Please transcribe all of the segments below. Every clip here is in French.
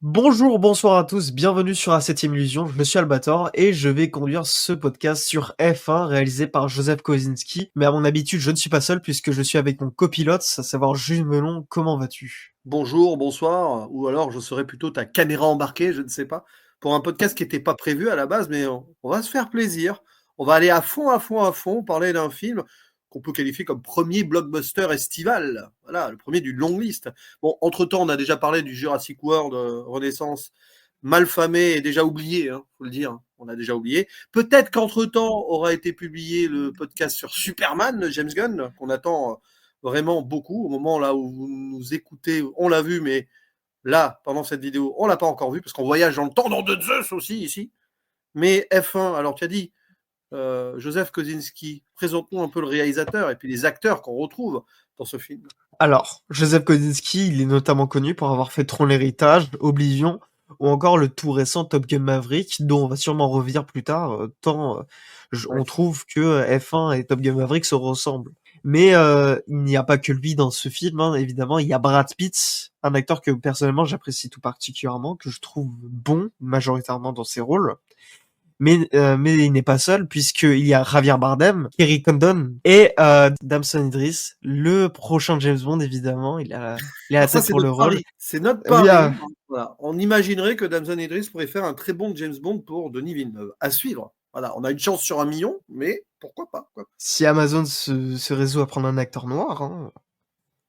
Bonjour, bonsoir à tous, bienvenue sur A7ème Illusion, je suis Albator et je vais conduire ce podcast sur F1 réalisé par Joseph Kosinski. Mais à mon habitude, je ne suis pas seul puisque je suis avec mon copilote, à savoir Jules Melon. Comment vas-tu? Bonjour, bonsoir, ou alors je serai plutôt ta caméra embarquée, je ne sais pas, pour un podcast qui n'était pas prévu à la base, mais on va se faire plaisir. On va aller à fond, à fond, à fond, parler d'un film qu'on peut qualifier comme premier blockbuster estival. Voilà, le premier d'une longue liste. Bon, entre-temps, on a déjà parlé du Jurassic World Renaissance, malfamé et déjà oublié, faut le dire, hein, on a déjà oublié. Peut-être qu'entre-temps aura été publié le podcast sur Superman de James Gunn, qu'on attend vraiment beaucoup. Au moment là où vous nous écoutez, on l'a vu, mais là, pendant cette vidéo, on l'a pas encore vu, parce qu'on voyage dans le temps, dans de Zeus aussi, ici. Mais F1, alors tu as dit, Joseph Kosinski, présente-nous un peu le réalisateur et puis les acteurs qu'on retrouve dans ce film. Alors, Joseph Kosinski, il est notamment connu pour avoir fait Tron l'héritage, Oblivion, ou encore le tout récent Top Gun Maverick, dont on va sûrement revenir plus tard, tant Ouais. on trouve que F1 et Top Gun Maverick se ressemblent. Mais il n'y a pas que lui dans ce film, hein, évidemment, il y a Brad Pitt, un acteur que personnellement j'apprécie tout particulièrement, que je trouve bon majoritairement dans ses rôles. Mais il n'est pas seul, puisqu'il y a Javier Bardem, Kerry Condon et Damson Idris, le prochain James Bond, évidemment. Il a la Alors ça, tête c'est pour le notre rôle. pari. C'est notre Oui, pari. Voilà. On imaginerait que Damson Idris pourrait faire un très bon James Bond pour Denis Villeneuve. À suivre. Voilà, on a une chance sur 1 million, mais pourquoi pas, quoi. si Amazon se résout à prendre un acteur noir, hein,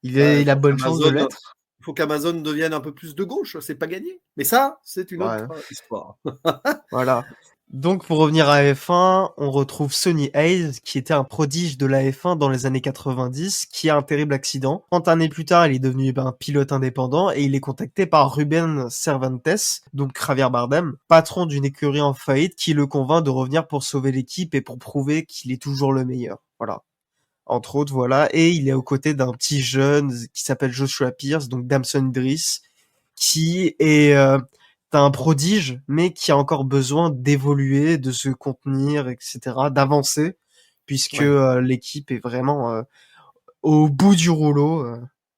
Bah, il a bonne chance de l'être. il faut qu'Amazon devienne un peu plus de gauche, c'est pas gagné. Mais ça, c'est une autre Ouais, histoire. voilà. Donc pour revenir à F1, on retrouve Sonny Hayes, qui était un prodige de la F1 dans les années 90, qui a un terrible accident. 30 années plus tard, il est devenu un pilote indépendant et il est contacté par Ruben Cervantes, donc Javier Bardem, patron d'une écurie en faillite, qui le convainc de revenir pour sauver l'équipe et pour prouver qu'il est toujours le meilleur. Voilà. Entre autres, voilà. Et il est aux côtés d'un petit jeune qui s'appelle Joshua Pierce, donc Damson Idris, qui est un prodige, mais qui a encore besoin d'évoluer, de se contenir, etc., d'avancer, puisque Ouais. l'équipe est vraiment au bout du rouleau,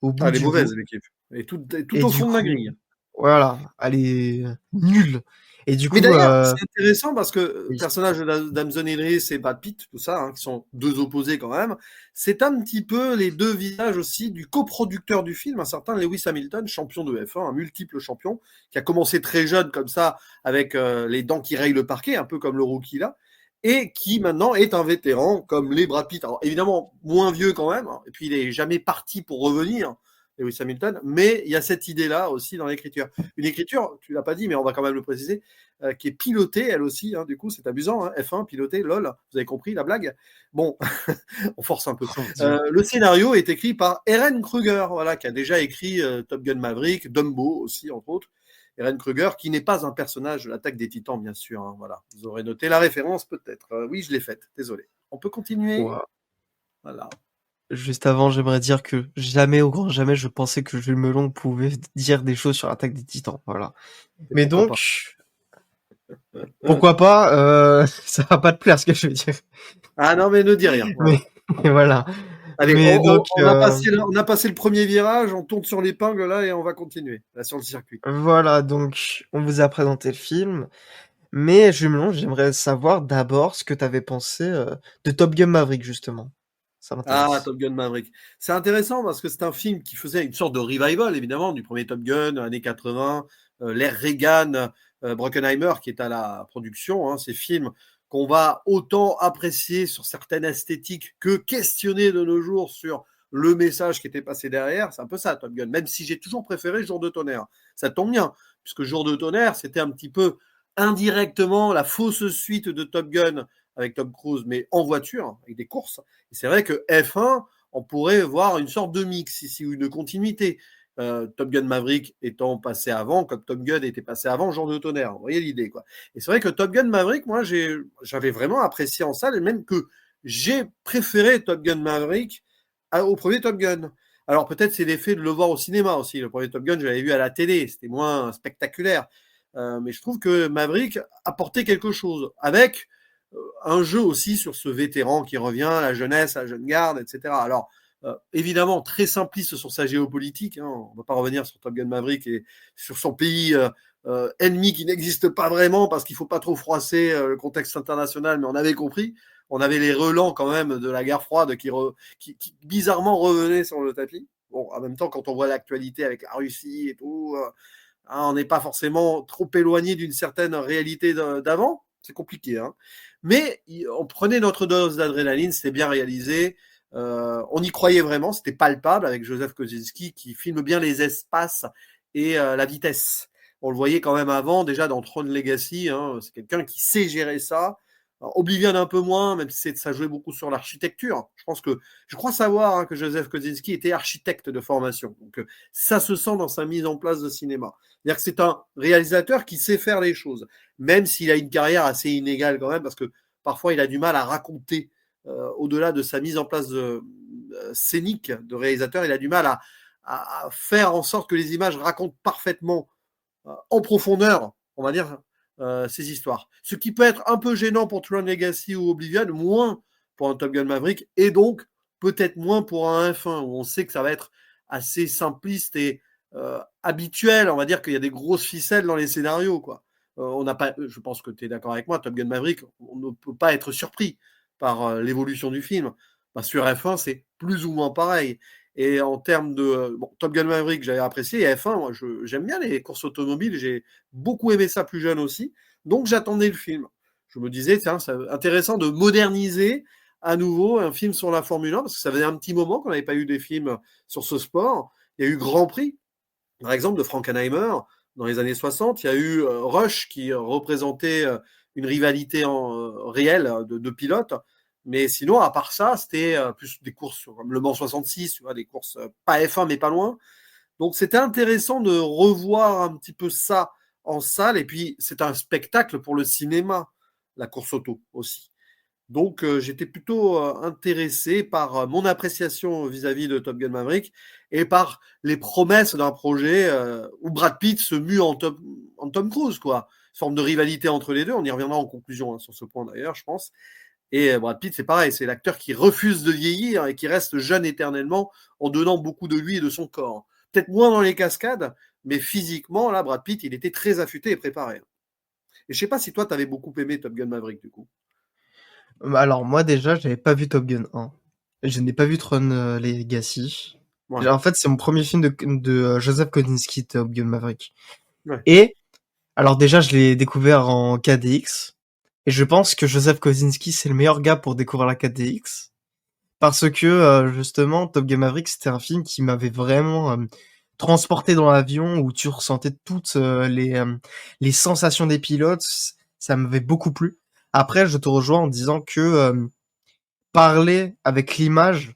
au Ah, bout elle est du mauvaise, roues. l'équipe. Elle est tout Et au du fond de la coup, grille. voilà, elle est nulle. Et du Mais coup, d'ailleurs, c'est intéressant parce que le oui, personnage de Damson Idris et Brad Pitt, tout ça, qui sont deux opposés quand même, c'est un petit peu les deux visages aussi du coproducteur du film, un certain Lewis Hamilton, champion de F1, un multiple champion, qui a commencé très jeune comme ça, avec les dents qui rayent le parquet, un peu comme le rookie là, et qui maintenant est un vétéran comme les Brad Pitt. Alors évidemment, moins vieux quand même, hein, et puis il est jamais parti pour revenir, Lewis Hamilton, mais il y a cette idée-là aussi dans l'écriture. Une écriture, tu l'as pas dit, mais on va quand même le préciser, qui est pilotée, elle aussi, du coup, c'est amusant, F1, piloté, lol, vous avez compris la blague. Bon, on force un peu. oh mon Dieu. Le scénario est écrit par Eren Kruger, voilà, qui a déjà écrit Top Gun Maverick, Dumbo aussi, entre autres. Eren Kruger, qui n'est pas un personnage de l'Attaque des Titans, bien sûr, voilà. Vous aurez noté la référence, peut-être. Oui, je l'ai faite, désolé. On peut continuer. Wow. Voilà. Juste avant, j'aimerais dire que jamais, au grand jamais, je pensais que Jules Melon pouvait dire des choses sur l'Attaque des Titans. Voilà. Et Mais pourquoi pas. donc, pourquoi pas, ça va pas te plaire ce que je veux dire. Ah non, mais ne dis rien. Voilà. Mais voilà. Allez, Mais donc, on a passé le premier virage, on tourne sur l'épingle là et on va continuer là, sur le circuit. voilà, donc on vous a présenté le film. Mais Jules Melon, j'aimerais savoir d'abord ce que tu avais pensé de Top Gun Maverick, justement. Ça Ah, m'intéresse. Top Gun Maverick. C'est intéressant parce que c'est un film qui faisait une sorte de revival, évidemment, du premier Top Gun, années 80, l'ère Reagan, Brockenheimer qui est à la production, ces films qu'on va autant apprécier sur certaines esthétiques que questionner de nos jours sur le message qui était passé derrière. C'est un peu ça, Top Gun, même si j'ai toujours préféré Jour de tonnerre. Ça tombe bien, puisque Jour de tonnerre, c'était un petit peu indirectement la fausse suite de Top Gun avec Tom Cruise, mais en voiture, avec des courses. Et c'est vrai que F1, on pourrait voir une sorte de mix ici, ou une continuité. Top Gun Maverick étant passé avant, comme Top Gun était passé avant Jour de tonnerre. Vous voyez l'idée, quoi. Et c'est vrai que Top Gun Maverick, moi, j'avais vraiment apprécié en salle, et même que j'ai préféré Top Gun Maverick au premier Top Gun. Alors peut-être c'est l'effet de le voir au cinéma aussi. Le premier Top Gun, je l'avais vu à la télé, c'était moins spectaculaire. Mais je trouve que Maverick apportait quelque chose, avec un jeu aussi sur ce vétéran qui revient, la jeunesse, la jeune garde, etc. Alors, évidemment très simpliste sur sa géopolitique. Hein. On ne va pas revenir sur Top Gun Maverick et sur son pays ennemi qui n'existe pas vraiment parce qu'il ne faut pas trop froisser le contexte international, mais on avait compris. On avait les relents quand même de la guerre froide qui bizarrement revenaient sur le tapis. Bon, en même temps, quand on voit l'actualité avec la Russie et tout, on n'est pas forcément trop éloigné d'une certaine réalité d'avant. C'est compliqué. Hein. Mais on prenait notre dose d'adrénaline, c'était bien réalisé. On y croyait vraiment, c'était palpable avec Joseph Kosinski qui filme bien les espaces et la vitesse. On le voyait quand même avant, déjà dans Tron Legacy, hein, c'est quelqu'un qui sait gérer ça. Alors, Oblivion un peu moins, même si ça jouait beaucoup sur l'architecture. Je crois savoir hein, que Joseph Kosinski était architecte de formation. Donc ça se sent dans sa mise en place de cinéma. C'est-à-dire que c'est un réalisateur qui sait faire les choses, même s'il a une carrière assez inégale quand même, parce que parfois il a du mal à raconter au-delà de sa mise en place scénique de réalisateur, il a du mal à faire en sorte que les images racontent parfaitement en profondeur, on va dire, ces histoires. Ce qui peut être un peu gênant pour Tron Legacy ou Oblivion, moins pour un Top Gun Maverick, et donc peut-être moins pour un F1, où on sait que ça va être assez simpliste et habituel. On va dire qu'il y a des grosses ficelles dans les scénarios, quoi. On n'a pas, je pense que tu es d'accord avec moi, Top Gun Maverick, on ne peut pas être surpris par l'évolution du film. Bah, sur F1, c'est plus ou moins pareil. Et en termes de Top Gun Maverick, j'avais apprécié. Et F1, moi, j'aime bien les courses automobiles. J'ai beaucoup aimé ça plus jeune aussi. Donc, j'attendais le film. Je me disais, tiens, c'est intéressant de moderniser à nouveau un film sur la Formule 1, parce que ça faisait un petit moment qu'on n'avait pas eu des films sur ce sport. Il y a eu Grand Prix, par exemple, de Frankenheimer dans les années 60. Il y a eu Rush qui représentait une rivalité réelle de pilotes. Mais sinon, à part ça, c'était plus des courses comme Le Mans 66, tu vois, des courses pas F1 mais pas loin. Donc c'était intéressant de revoir un petit peu ça en salle. Et puis c'est un spectacle pour le cinéma, la course auto aussi. Donc j'étais plutôt intéressé par mon appréciation vis-à-vis de Top Gun Maverick et par les promesses d'un projet où Brad Pitt se mue en Tom Cruise, quoi. Une forme de rivalité entre les deux. On y reviendra en conclusion hein, sur ce point d'ailleurs, je pense. Et Brad Pitt, c'est pareil, c'est l'acteur qui refuse de vieillir et qui reste jeune éternellement en donnant beaucoup de lui et de son corps. Peut-être moins dans les cascades, mais physiquement, là, Brad Pitt, il était très affûté et préparé. Et je sais pas si toi, tu avais beaucoup aimé Top Gun Maverick, du coup. Alors moi déjà, j'avais pas vu Top Gun 1. Je n'ai pas vu Tron Legacy. Ouais. En fait, c'est mon premier film de Joseph Kosinski, Top Gun Maverick. Ouais. Et alors déjà, je l'ai découvert en KDX. Et je pense que Joseph Kosinski, c'est le meilleur gars pour découvrir la KDX. Parce que justement, Top Gun Maverick, c'était un film qui m'avait vraiment transporté dans l'avion, où tu ressentais toutes les sensations des pilotes. Ça m'avait beaucoup plu. Après, je te rejoins en disant que parler avec l'image,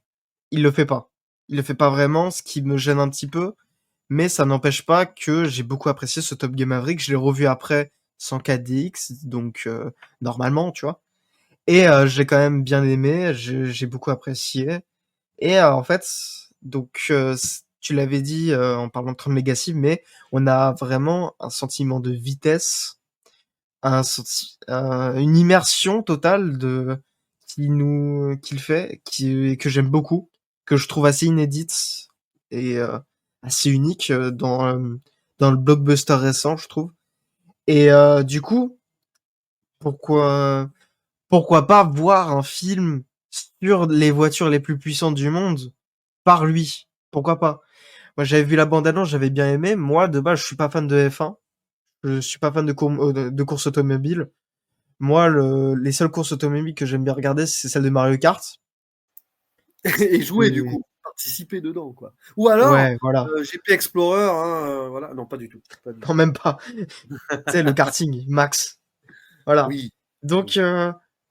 il le fait pas. Il le fait pas vraiment, ce qui me gêne un petit peu. Mais ça n'empêche pas que j'ai beaucoup apprécié ce Top Gun Maverick. Je l'ai revu après sans 4DX, donc normalement, tu vois. Et j'ai quand même bien aimé, j'ai beaucoup apprécié. Et en fait, donc tu l'avais dit en parlant de Tron Legacy, mais on a vraiment un sentiment de vitesse, une immersion totale de qu'il fait, que j'aime beaucoup, que je trouve assez inédite et assez unique dans le blockbuster récent, je trouve. Et du coup, pourquoi pourquoi pas voir un film sur les voitures les plus puissantes du monde par lui? Pourquoi pas? Moi, j'avais vu la bande-annonce, j'avais bien aimé. Moi, de base, je suis pas fan de F1. Je suis pas fan de course automobile. Moi, les seules courses automobiles que j'aime bien regarder, c'est celle de Mario Kart. Et jouer, du Et coup, participer dedans, quoi. Ou alors, ouais, voilà. GP Explorer, hein, voilà. Non, pas du tout. Pas du Non, tout. même pas. Tu sais, le karting, max. Voilà. Oui. Donc,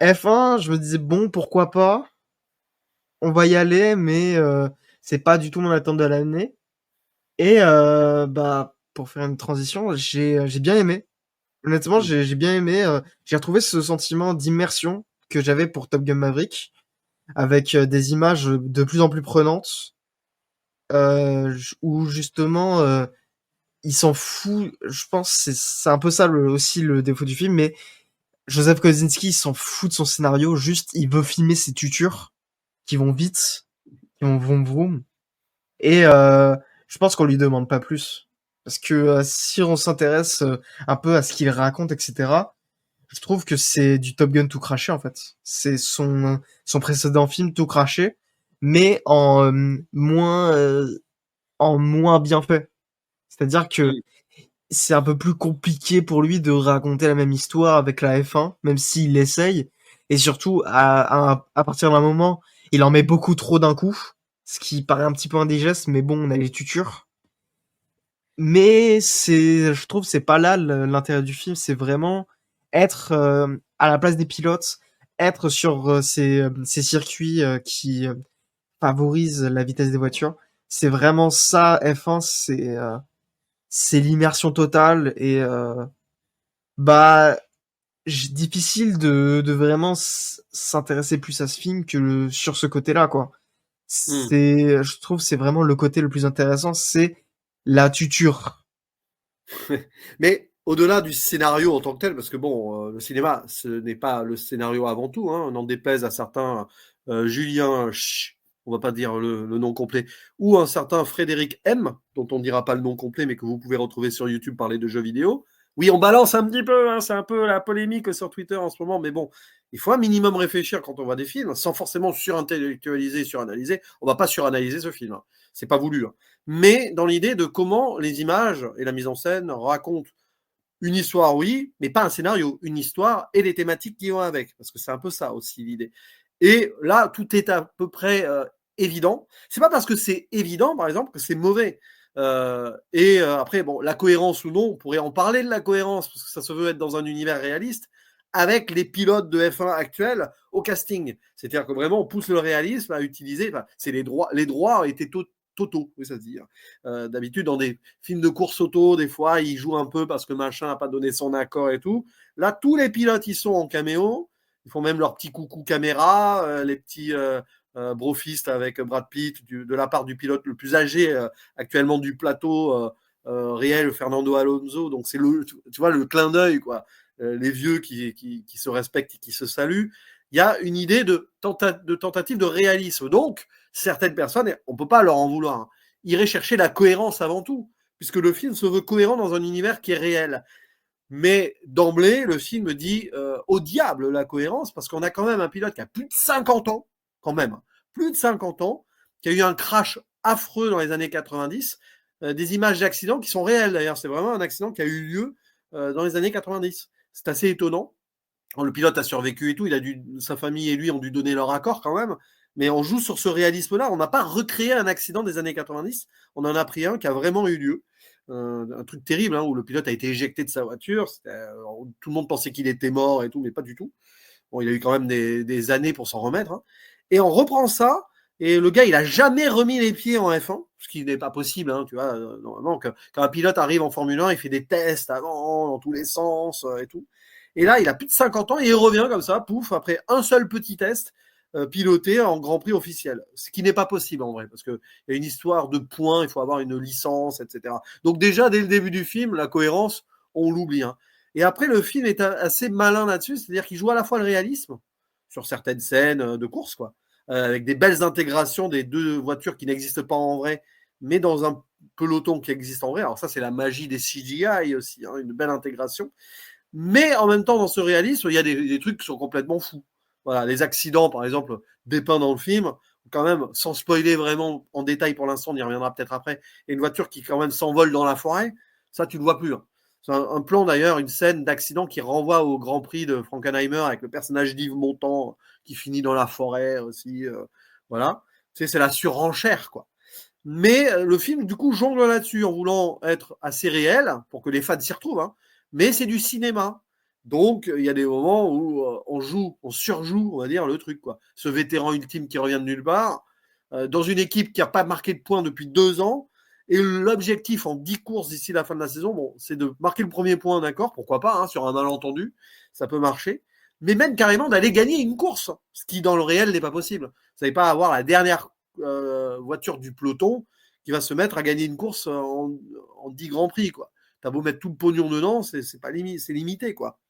F1, je me disais, bon, pourquoi pas? On va y aller, mais c'est pas du tout mon attente de l'année. Et bah, pour faire une transition, j'ai bien aimé. Honnêtement, j'ai bien aimé. J'ai retrouvé ce sentiment d'immersion que j'avais pour Top Gun Maverick, avec des images de plus en plus prenantes, où justement il s'en fout. Je pense que c'est un peu ça aussi le défaut du film, mais Joseph Kosinski il s'en fout de son scénario. Juste, il veut filmer ses tutures qui vont vite qui vont vroom vroom. Et je pense qu'on lui demande pas plus. Parce que si on s'intéresse un peu à ce qu'il raconte, etc., je trouve que c'est du Top Gun tout craché, en fait. C'est son précédent film tout craché, mais en moins bien fait. C'est-à-dire que Mm. c'est un peu plus compliqué pour lui de raconter la même histoire avec la F1, même s'il essaye. Et surtout, à partir d'un moment, il en met beaucoup trop d'un coup, ce qui paraît un petit peu indigeste, mais bon, on a les tutures. Mais je trouve, c'est pas là l'intérêt du film, c'est vraiment être à la place des pilotes, être sur ces circuits qui favorisent la vitesse des voitures. C'est vraiment ça, F1, c'est l'immersion totale et bah difficile de vraiment s'intéresser plus à ce film que sur ce côté-là, quoi. Mm. Je trouve, c'est vraiment le côté le plus intéressant, c'est la tuture. Mais au-delà du scénario en tant que tel, parce que bon, le cinéma, ce n'est pas le scénario avant tout, hein, n'en déplaise à certains Julien, on va pas dire le nom complet, ou un certain Frédéric M, dont on ne dira pas le nom complet, mais que vous pouvez retrouver sur YouTube parler de jeux vidéo. Oui, on balance un petit peu, hein, c'est un peu la polémique sur Twitter en ce moment, mais bon, il faut un minimum réfléchir quand on voit des films, sans forcément surintellectualiser, suranalyser. On va pas suranalyser ce film, hein. C'est pas voulu, hein. Mais dans l'idée de comment les images et la mise en scène racontent une histoire, oui, mais pas un scénario, une histoire et les thématiques qui vont avec, parce que c'est un peu ça aussi l'idée. Et là, tout est à peu près évident. C'est pas parce que c'est évident, par exemple, que c'est mauvais. Après, bon, la cohérence ou non, on pourrait en parler de la cohérence, parce que ça se veut être dans un univers réaliste, avec les pilotes de F1 actuels au casting. C'est-à-dire que vraiment, on pousse le réalisme à utiliser, enfin, c'est les droits étaient totaux, oui, ça se dit. D'habitude, dans des films de course auto, des fois, ils jouent un peu parce que machin n'a pas donné son accord et tout. Là, tous les pilotes, ils sont en caméo. Ils font même leur petit coucou caméra, les petits brofistes avec Brad Pitt, de la part du pilote le plus âgé actuellement du plateau, réel, Fernando Alonso. Donc, c'est tu vois, le clin d'œil, quoi. Les vieux qui se respectent et qui se saluent. Il y a une idée de tentative de réalisme. Donc, certaines personnes, et on ne peut pas leur en vouloir, hein, iraient chercher la cohérence avant tout, puisque le film se veut cohérent dans un univers qui est réel. Mais d'emblée, le film dit au diable la cohérence, parce qu'on a quand même un pilote qui a plus de 50 ans, quand même, hein, plus de 50 ans, qui a eu un crash affreux dans les années 90, des images d'accidents qui sont réelles d'ailleurs. C'est vraiment un accident qui a eu lieu dans les années 90. C'est assez étonnant. Le pilote a survécu et tout, sa famille et lui ont dû donner leur accord quand même, mais on joue sur ce réalisme-là. On n'a pas recréé un accident des années 90, on en a pris un qui a vraiment eu lieu. Un truc terrible, hein, où le pilote a été éjecté de sa voiture. Tout le monde pensait qu'il était mort et tout, mais pas du tout. Bon, il a eu quand même des années pour s'en remettre, hein. Et on reprend ça, et le gars, il a jamais remis les pieds en F1, ce qui n'est pas possible, hein, tu vois. Normalement, quand un pilote arrive en Formule 1, il fait des tests avant, dans tous les sens et tout. Et là, il a plus de 50 ans et il revient comme ça, pouf, après un seul petit test piloté en Grand Prix officiel. Ce qui n'est pas possible en vrai, parce qu'il y a une histoire de points, il faut avoir une licence, etc. Donc déjà, dès le début du film, la cohérence, on l'oublie, hein. Et après, le film est assez malin là-dessus, c'est-à-dire qu'il joue à la fois le réalisme, sur certaines scènes de course, quoi, avec des belles intégrations des deux voitures qui n'existent pas en vrai, mais dans un peloton qui existe en vrai. Alors ça, c'est la magie des CGI aussi, hein, une belle intégration. Mais en même temps, dans ce réalisme, il y a des trucs qui sont complètement fous. Voilà, les accidents, par exemple, dépeints dans le film, quand même, sans spoiler vraiment en détail pour l'instant, on y reviendra peut-être après, et une voiture qui quand même s'envole dans la forêt, ça, tu ne le vois plus, hein. C'est un plan d'ailleurs, une scène d'accident qui renvoie au Grand Prix de Frankenheimer avec le personnage d'Yves Montand qui finit dans la forêt aussi. Voilà, c'est la surenchère, quoi. Mais le film, du coup, jongle là-dessus en voulant être assez réel pour que les fans s'y retrouvent, hein. Mais c'est du cinéma. Donc, il y a des moments où on surjoue, on va dire, le truc, quoi. Ce vétéran ultime qui revient de nulle part, dans une équipe qui n'a pas marqué de points depuis 2 ans. Et l'objectif en 10 courses d'ici la fin de la saison, bon, c'est de marquer le premier point, d'accord, pourquoi pas, hein, sur un malentendu, ça peut marcher. Mais même carrément d'aller gagner une course, ce qui dans le réel n'est pas possible. Vous n'allez pas avoir la dernière voiture du peloton qui va se mettre à gagner une course en 10 grands prix, quoi. T'as beau mettre tout le pognon dedans, c'est pas c'est limité, quoi.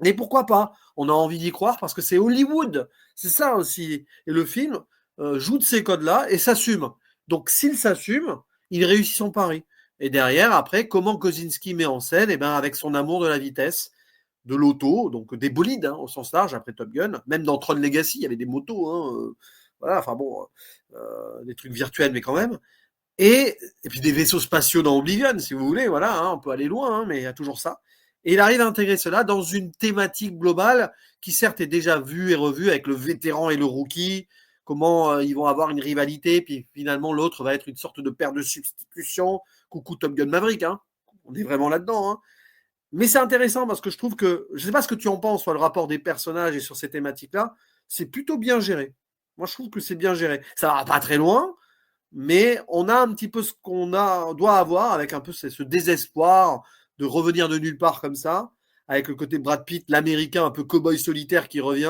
Mais pourquoi pas? On a envie d'y croire parce que c'est Hollywood. C'est ça aussi. Et le film, joue de ces codes-là et s'assume. Donc s'il s'assume, il réussit son pari. Et derrière, après, comment Kosinski met en scène, eh ben, avec son amour de la vitesse, de l'auto, donc des bolides au sens large après Top Gun. Même dans Tron Legacy, il y avait des motos. Voilà, enfin bon, des trucs virtuels, mais quand même. Et puis des vaisseaux spatiaux dans Oblivion, si vous voulez, voilà, on peut aller loin, mais il y a toujours ça. Et il arrive à intégrer cela dans une thématique globale qui certes est déjà vue et revue avec le vétéran et le rookie, comment ils vont avoir une rivalité, puis finalement l'autre va être une sorte de paire de substitution. Coucou Top Gun Maverick, on est vraiment là-dedans. Mais c'est intéressant parce que je trouve que, je ne sais pas ce que tu en penses, soit le rapport des personnages et sur ces thématiques-là, c'est plutôt bien géré. Moi, je trouve que c'est bien géré. Ça va pas très loin, mais on a un petit peu ce doit avoir avec un peu ce désespoir de revenir de nulle part comme ça, avec le côté Brad Pitt, l'américain un peu cow-boy solitaire qui revient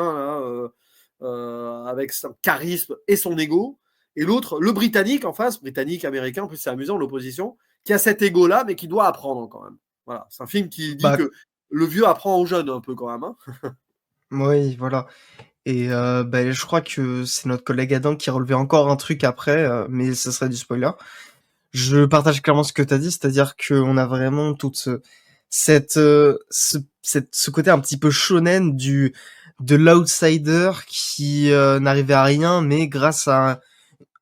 là, avec son charisme et son ego, et l'autre, le britannique en face, britannique, américain, en plus c'est amusant l'opposition, qui a cet ego-là, mais qui doit apprendre quand même. Voilà, c'est un film qui dit Bah, que le vieux apprend aux jeunes un peu quand même. oui, voilà. Et bah, je crois que c'est notre collègue Adam qui relevait encore un truc après, mais ce serait du spoiler. Je partage clairement ce que tu as dit, c'est-à-dire qu'on a vraiment toute ce côté un petit peu shonen de l'outsider qui n'arrivait à rien, mais grâce à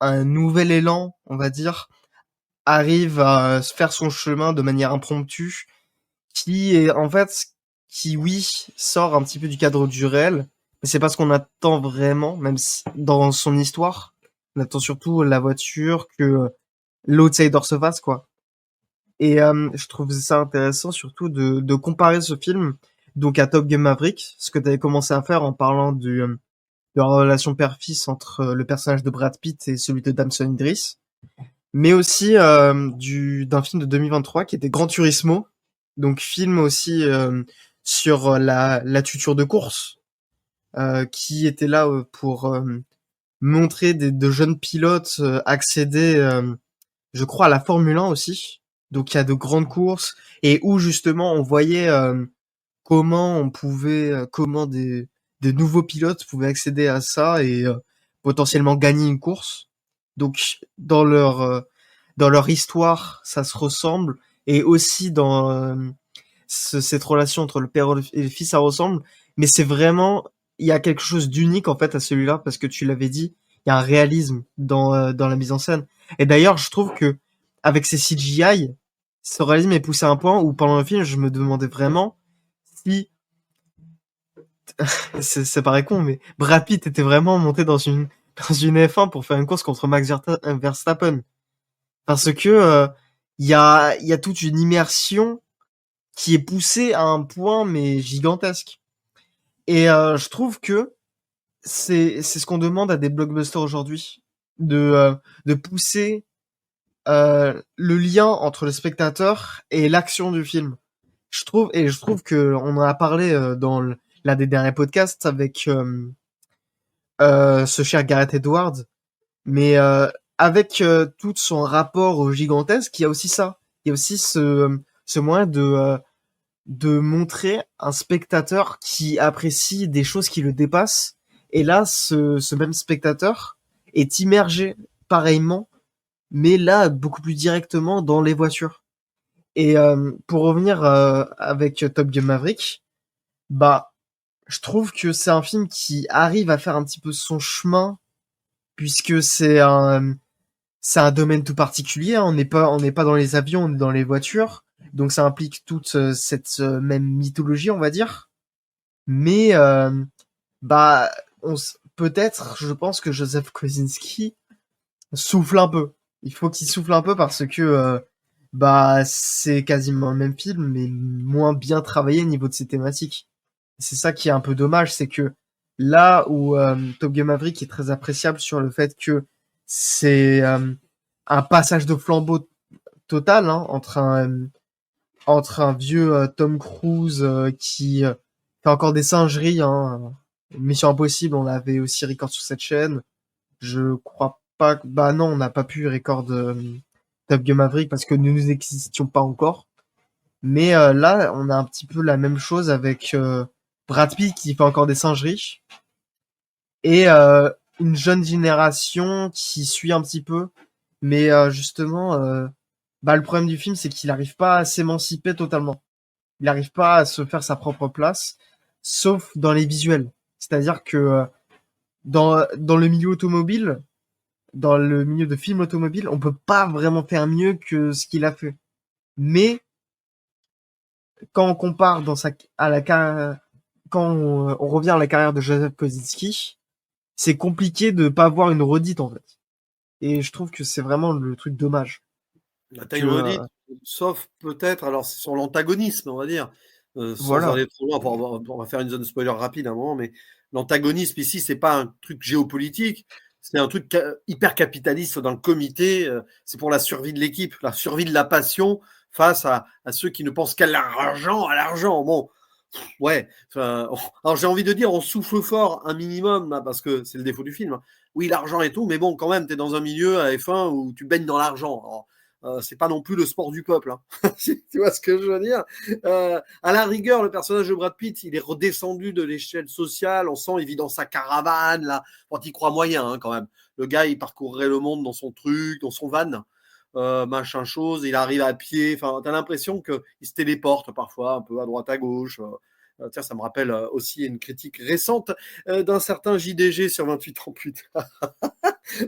un nouvel élan, on va dire, arrive à se faire son chemin de manière impromptue, qui est en fait, qui oui, sort un petit peu du cadre du réel, mais c'est pas ce qu'on attend vraiment, même si dans son histoire, on attend surtout la voiture, que l'outsider se fasse, quoi. Et je trouve ça intéressant surtout de comparer ce film donc à Top Gun Maverick, ce que tu avais commencé à faire en parlant de la relation père-fils entre le personnage de Brad Pitt et celui de Damson Idris, mais aussi d'un film de 2023 qui était Gran Turismo, donc film aussi sur la tuture de course, qui était là pour montrer de jeunes pilotes accéder, je crois, à la Formule 1 aussi. Donc il y a de grandes courses et où justement on voyait comment on pouvait, comment des nouveaux pilotes pouvaient accéder à ça et potentiellement gagner une course. Donc dans leur histoire, ça se ressemble et aussi dans cette relation entre le père et le fils, ça ressemble. Mais c'est vraiment, il y a quelque chose d'unique en fait à celui-là parce que tu l'avais dit, il y a un réalisme dans la mise en scène. Et d'ailleurs, je trouve que avec ces CGI, ce réalisme est poussé à un point où pendant le film, je me demandais vraiment si ça paraît con, mais Brad Pitt était vraiment monté dans une F1 pour faire une course contre Max Verstappen, parce que il y a toute une immersion qui est poussée à un point mais gigantesque. Et je trouve que c'est ce qu'on demande à des blockbusters aujourd'hui, de pousser le lien entre le spectateur et l'action du film. Je trouve que on en a parlé dans l'un des derniers podcasts avec ce cher Gareth Edwards, mais avec tout son rapport au gigantesque, il y a aussi ça. Il y a aussi ce moyen de montrer un spectateur qui apprécie des choses qui le dépassent. Et là, ce même spectateur est immergé pareillement, mais là, beaucoup plus directement dans les voitures. Et pour revenir avec Top Gun Maverick, bah, je trouve que c'est un film qui arrive à faire un petit peu son chemin, puisque c'est un domaine tout particulier. On n'est pas dans les avions, on est dans les voitures. Donc ça implique toute cette même mythologie, on va dire. Mais bah, peut-être, je pense que Joseph Kosinski souffle un peu. Il faut qu'il souffle un peu parce que bah c'est quasiment le même film, mais moins bien travaillé au niveau de ses thématiques. C'est ça qui est un peu dommage, c'est que là où Top Gun Maverick est très appréciable sur le fait que c'est un passage de flambeau total entre un vieux Tom Cruise qui fait encore des singeries. Mission Impossible, on l'avait aussi record sur cette chaîne. Je crois pas que... Bah non, on n'a pas pu record Top Gun Maverick parce que nous n'existions pas encore. Mais là, on a un petit peu la même chose avec Brad Pitt qui fait encore des singeries. Et une jeune génération qui suit un petit peu, mais justement, le problème du film, c'est qu'il n'arrive pas à s'émanciper totalement. Il n'arrive pas à se faire sa propre place, sauf dans les visuels. C'est-à-dire que dans le milieu automobile, dans le milieu de film automobile, on peut pas vraiment faire mieux que ce qu'il a fait. Mais quand on compare quand on revient à la carrière de Joseph Kosinski, c'est compliqué de pas avoir une redite en fait. Et je trouve que c'est vraiment le truc dommage. La taille Que redite, sauf peut-être, alors c'est sur l'antagonisme, on va dire, sans voilà. aller trop loin, on va faire une zone spoiler rapide à un moment, mais l'antagonisme ici, c'est pas un truc géopolitique, c'est un truc hyper capitaliste dans le comité, c'est pour la survie de l'équipe, la survie de la passion face à ceux qui ne pensent qu'à l'argent, à l'argent. Bon, ouais, alors j'ai envie de dire, on souffle fort un minimum, là, parce que c'est le défaut du film, hein. Oui, l'argent et tout, mais bon, quand même, tu es dans un milieu à F1 où tu baignes dans l'argent. Alors, c'est pas non plus le sport du peuple, hein. Tu vois ce que je veux dire? À la rigueur, le personnage de Brad Pitt, il est redescendu de l'échelle sociale. On sent, il vit dans sa caravane, là. Quand il croit moyen, hein, quand même. Le gars, il parcourrait le monde dans son truc, dans son van, machin chose. Il arrive à pied. Enfin, t'as l'impression qu'il se téléporte parfois, un peu à droite, à gauche. Tiens, ça me rappelle aussi une critique récente d'un certain JDG sur 28 ans plus tard.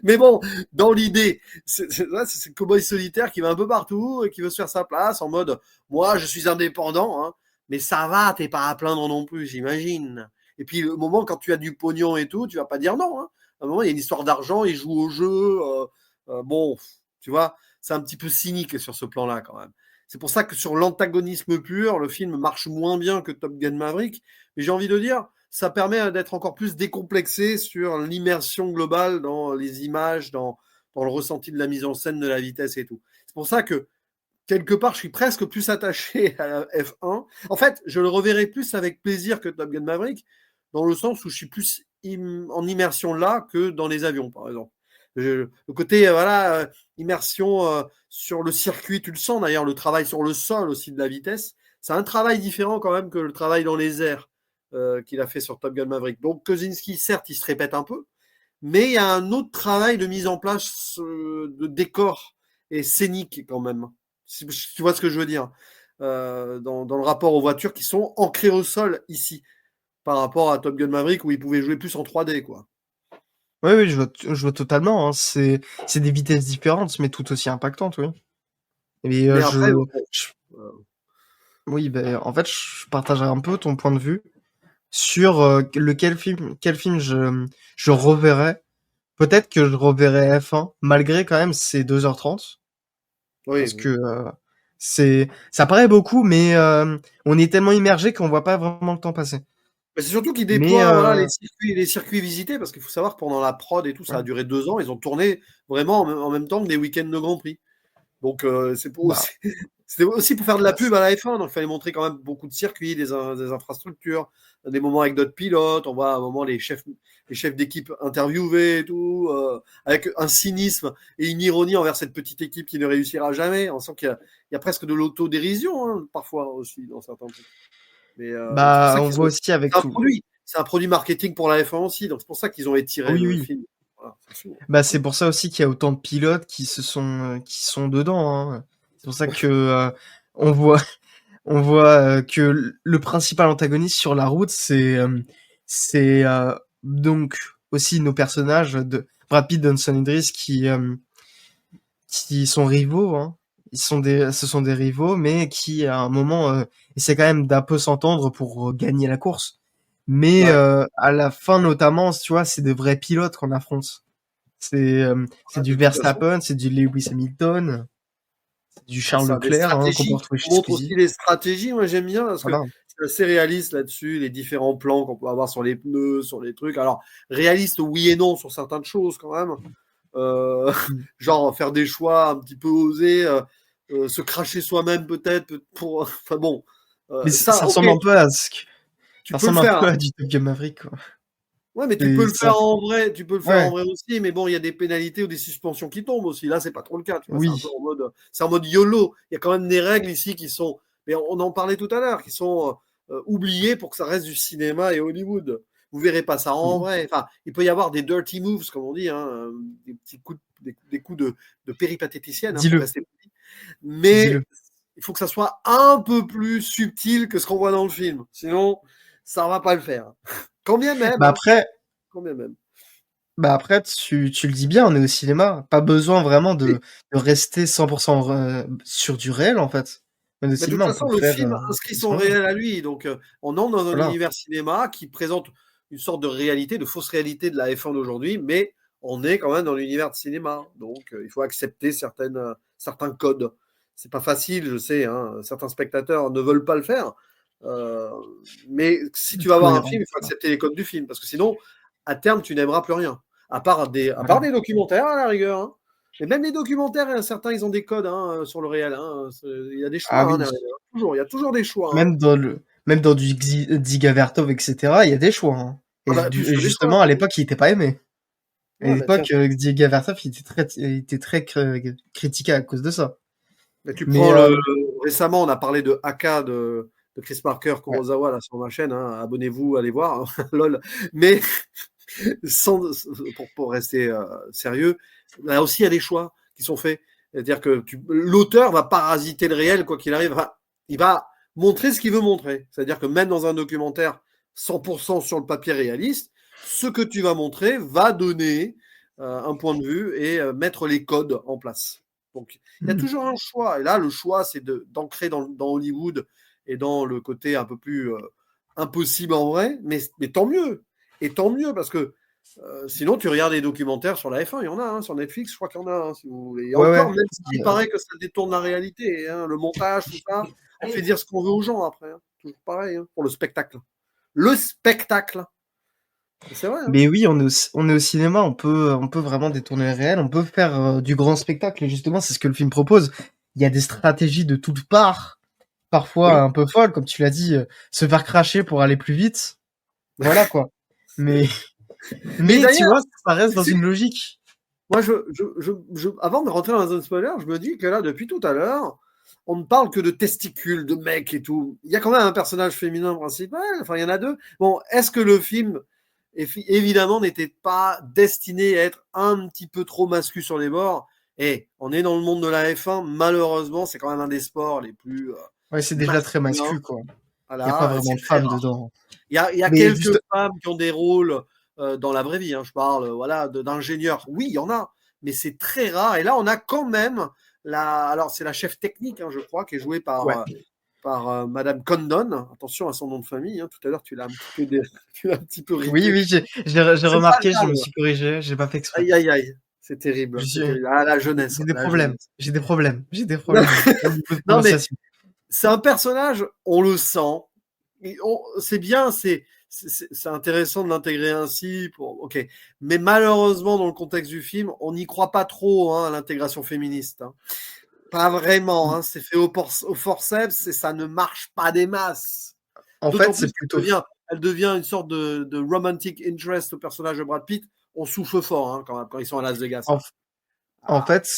Mais bon, dans l'idée, c'est le cowboy solitaire qui va un peu partout et qui veut se faire sa place en mode moi je suis indépendant, hein, mais ça va, t'es pas à plaindre non plus, j'imagine. Et puis le moment quand tu as du pognon et tout, tu vas pas dire non, hein. À un moment, il y a une histoire d'argent, il joue au jeu. Bon, tu vois, c'est un petit peu cynique sur ce plan-là quand même. C'est pour ça que sur l'antagonisme pur, le film marche moins bien que Top Gun Maverick. Mais j'ai envie de dire, ça permet d'être encore plus décomplexé sur l'immersion globale dans les images, dans le ressenti de la mise en scène, de la vitesse et tout. C'est pour ça que, quelque part, je suis presque plus attaché à la F1. En fait, je le reverrai plus avec plaisir que Top Gun Maverick, dans le sens où je suis plus en immersion là que dans les avions, par exemple. Le côté, voilà, immersion sur le circuit, tu le sens d'ailleurs, le travail sur le sol aussi de la vitesse, c'est un travail différent quand même que le travail dans les airs qu'il a fait sur Top Gun Maverick. Donc Kosinski, certes, il se répète un peu, mais il y a un autre travail de mise en place de décor et scénique quand même. Tu vois ce que je veux dire, dans le rapport aux voitures qui sont ancrées au sol ici, par rapport à Top Gun Maverick où ils pouvaient jouer plus en 3D, quoi. Oui, oui, je vois totalement, hein. C'est des vitesses différentes, mais tout aussi impactantes, oui. Mais Mais après, je- oui, ben, en fait, je partagerai un peu ton point de vue sur quel film je reverrai. Peut-être que je reverrai F1, malgré quand même ces 2h30, oui, parce que oui. ça paraît beaucoup, mais on est tellement immergé qu'on voit pas vraiment le temps passer. Mais c'est surtout qu'ils Mais déploient voilà, les circuits visités, parce qu'il faut savoir que pendant la prod et tout, ça ouais, a duré 2 ans. Ils ont tourné vraiment en même temps que des week-ends de Grand Prix. Donc bah, c'était aussi pour faire de la pub à la F1. Donc il fallait montrer quand même beaucoup de circuits, des infrastructures, des moments avec d'autres pilotes. On voit à un moment les chefs d'équipe interviewés et tout, avec un cynisme et une ironie envers cette petite équipe qui ne réussira jamais. On sent qu'il y a presque de l'autodérision, hein, parfois aussi dans certains trucs. Mais c'est pour ça on qu'ils voit ont. aussi avec C'est un tout. produit. C'est un produit marketing pour la F1 aussi. Donc c'est pour ça qu'ils ont étiré Oui, le oui. film. Voilà, c'est fou. Bah, c'est pour ça aussi qu'il y a autant de pilotes qui sont dedans, hein. C'est pour ça que on voit, on voit que le principal antagoniste sur la route, c'est donc aussi nos personnages de Brad Pitt, Johnson Idris qui sont rivaux, hein. Ce sont des rivaux, mais qui à un moment essaient quand même d'un peu s'entendre pour gagner la course. Mais Ouais. à la fin notamment, tu vois, c'est des vrais pilotes qu'on affronte. C'est Ouais, du de toute façon. Verstappen, c'est du Lewis Hamilton, c'est du C'est Charles ça, des Leclerc, hein, qu'on peut stratégies. retrouver On chez montre aussi Squeezie. les stratégies. Moi, j'aime bien parce que Voilà. c'est assez réaliste là-dessus, les différents plans qu'on peut avoir sur les pneus, sur les trucs. Alors, réaliste, oui et non sur certaines choses quand même. Mm. Genre faire des choix un petit peu osés, se cracher soi-même peut-être pour. Enfin bon, Mais ça, ça ok, ressemble un peu à ce que, tu ça peux le ressemble un faire, peu hein. à du Top Gun Maverick, quoi. Ouais, mais tu peux C'est le ça. faire en vrai, tu peux le faire en Ouais. vrai aussi, mais bon, il y a des pénalités ou des suspensions qui tombent aussi. Là, c'est pas trop le cas, tu vois, Oui. c'est en mode YOLO. Il y a quand même des règles ici qui sont, mais on en parlait tout à l'heure, qui sont oubliées pour que ça reste du cinéma et Hollywood. Vous verrez pas ça en Oui. vrai. Enfin, il peut y avoir des dirty moves, comme on dit, des petits coups, des coups de péripatéticienne, pour Dis-le, rester poli. dis-le. Mais il faut que ça soit un peu plus subtil que ce qu'on voit dans le film. Sinon, ça va pas le faire. Quand bien même, Bah après, quand bien même. tu le dis bien, on est au cinéma. Pas besoin vraiment Oui. de rester 100% sur du réel, en fait. On est au Mais de cinéma, toute on peut façon, le faire film inscrit son son œuvre. réel à lui. Donc, on entre dans un Voilà. univers cinéma qui présente une sorte de réalité, de fausse réalité de la F1 d'aujourd'hui, mais on est quand même dans l'univers de cinéma. Donc, il faut accepter certains codes. C'est pas facile, je sais, certains spectateurs ne veulent pas le faire. Euh, mais si tu vas voir un Cohérent. film, il faut accepter les codes du film, parce que sinon, à terme, tu n'aimeras plus rien. À part Voilà. des documentaires, à la rigueur. Mais même les documentaires, certains, ils ont des codes sur le réel. Il y a des choix Ah oui. derrière. Toujours, il y a toujours des choix. Même dans du Dziga Vertov, etc., il y a des choix, hein. Ah bah, plus Et que des choix. justement, à l'époque, il était pas aimé. À Ouais, bah tiens, l'époque, Dziga Vertov, il était très critiqué à cause de ça. mais tu Mais prends récemment, on a parlé de Haka de Chris Parker ouais. Kurosawa là, sur ma chaîne. Abonnez-vous, allez voir. Lol. Mais sans, pour rester sérieux, là aussi, il y a des choix qui sont faits. C'est-à-dire que l'auteur va parasiter le réel, quoi qu'il arrive. Enfin, il va montrer ce qu'il veut montrer. C'est-à-dire que même dans un documentaire 100% sur le papier réaliste, ce que tu vas montrer va donner un point de vue et mettre les codes en place. Donc, il y a toujours un choix. Et là, le choix, c'est d'ancrer dans Hollywood et dans le côté un peu plus impossible en vrai. Mais tant mieux. Et tant mieux, parce que sinon, tu regardes des documentaires sur la F1, il y en a, sur Netflix, je crois qu'il y en a, si vous voulez. Et Ouais, encore, ouais. même s'il paraît que ça détourne la réalité, le montage, tout ça, on fait dire ce qu'on veut aux gens après. Toujours pareil, pour le spectacle. Le spectacle. C'est vrai. Mais oui, on est au cinéma, on peut vraiment détourner le réel, on peut faire du grand spectacle, et justement, c'est ce que le film propose. Il y a des stratégies de toutes parts, parfois Oui. un peu folles, comme tu l'as dit, se faire cracher pour aller plus vite. Voilà, quoi. Mais, Mais mais tu d'ailleurs, vois, ça reste tu dans sais, une logique. moi, avant de rentrer dans la zone spoiler, je me dis que là, depuis tout à l'heure, on ne parle que de testicules, de mecs et tout. Il y a quand même un personnage féminin principal, enfin, il y en a deux. Bon, est-ce que le film, évidemment, n'était pas destiné à être un petit peu trop mascu sur les bords? Et on est dans le monde de la F1, malheureusement, c'est quand même un des sports les plus Ouais, c'est déjà très masculins. mascu, quoi. Il y a pas Voilà, vraiment c'est de très femmes rare. dedans. Il y a Mais quelques juste, femmes qui ont des rôles dans la vraie vie, je parle voilà, d'ingénieurs. Oui, il y en a, mais c'est très rare. Et là, on a quand même alors c'est la chef technique, je crois, qui est jouée ouais. par Madame Condon. Attention à son nom de famille. Tout à l'heure, tu l'as un petit peu, tu l'as un petit peu Oui, ripé. oui, j'ai C'est pas remarqué, je me grave. suis corrigé, j'ai pas fait exprès. Aïe, aïe, aïe. C'est Je terrible. C'est suis, terrible. Ah, la jeunesse. j'ai des La problèmes, jeunesse. j'ai des problèmes, j'ai des problèmes au niveau de Non, mais prononciation. c'est un personnage, on le sent. C'est bien, c'est intéressant de l'intégrer ainsi. Ok. Mais malheureusement, dans le contexte du film, on n'y croit pas trop à l'intégration féministe. Pas vraiment. C'est fait au forceps et ça ne marche pas des masses. En fait, D'autant plus c'est plutôt elle devient une sorte de romantic interest au personnage de Brad Pitt. On souffle fort quand ils sont à Las Vegas. en En Ah, fait,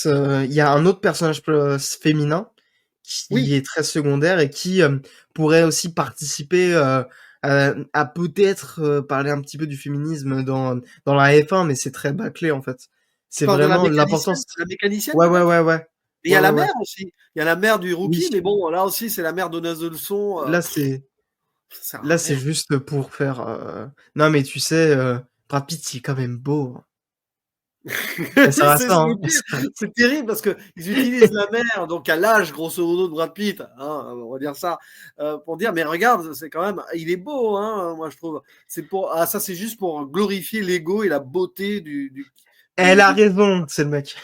il y a un autre personnage féminin qui oui, est très secondaire et qui pourrait aussi participer à peut-être parler un petit peu du féminisme dans la F1, mais c'est très bâclé en fait. tu C'est parles de vraiment l'importance. la mécanicienne Ouais, ouais, peut-être. ouais, ouais, Il y ouais, a ouais, la ouais. mère aussi. Il y a la mère du Oui, rookie, mais bon, là aussi, c'est la mère donneuse de leçons. là c'est Ça sert à là c'est rien. juste pour faire. Non, mais tu sais, Brad Pitt, il est quand même beau. Ça sert à C'est ça, le hein. pire. C'est terrible parce qu'ils utilisent la mère, donc à l'âge grosso modo de Brad Pitt, on va dire ça, pour dire, mais regarde, c'est quand même, il est beau, moi je trouve. Ça c'est juste pour glorifier l'ego et la beauté Elle a raison, c'est le mec.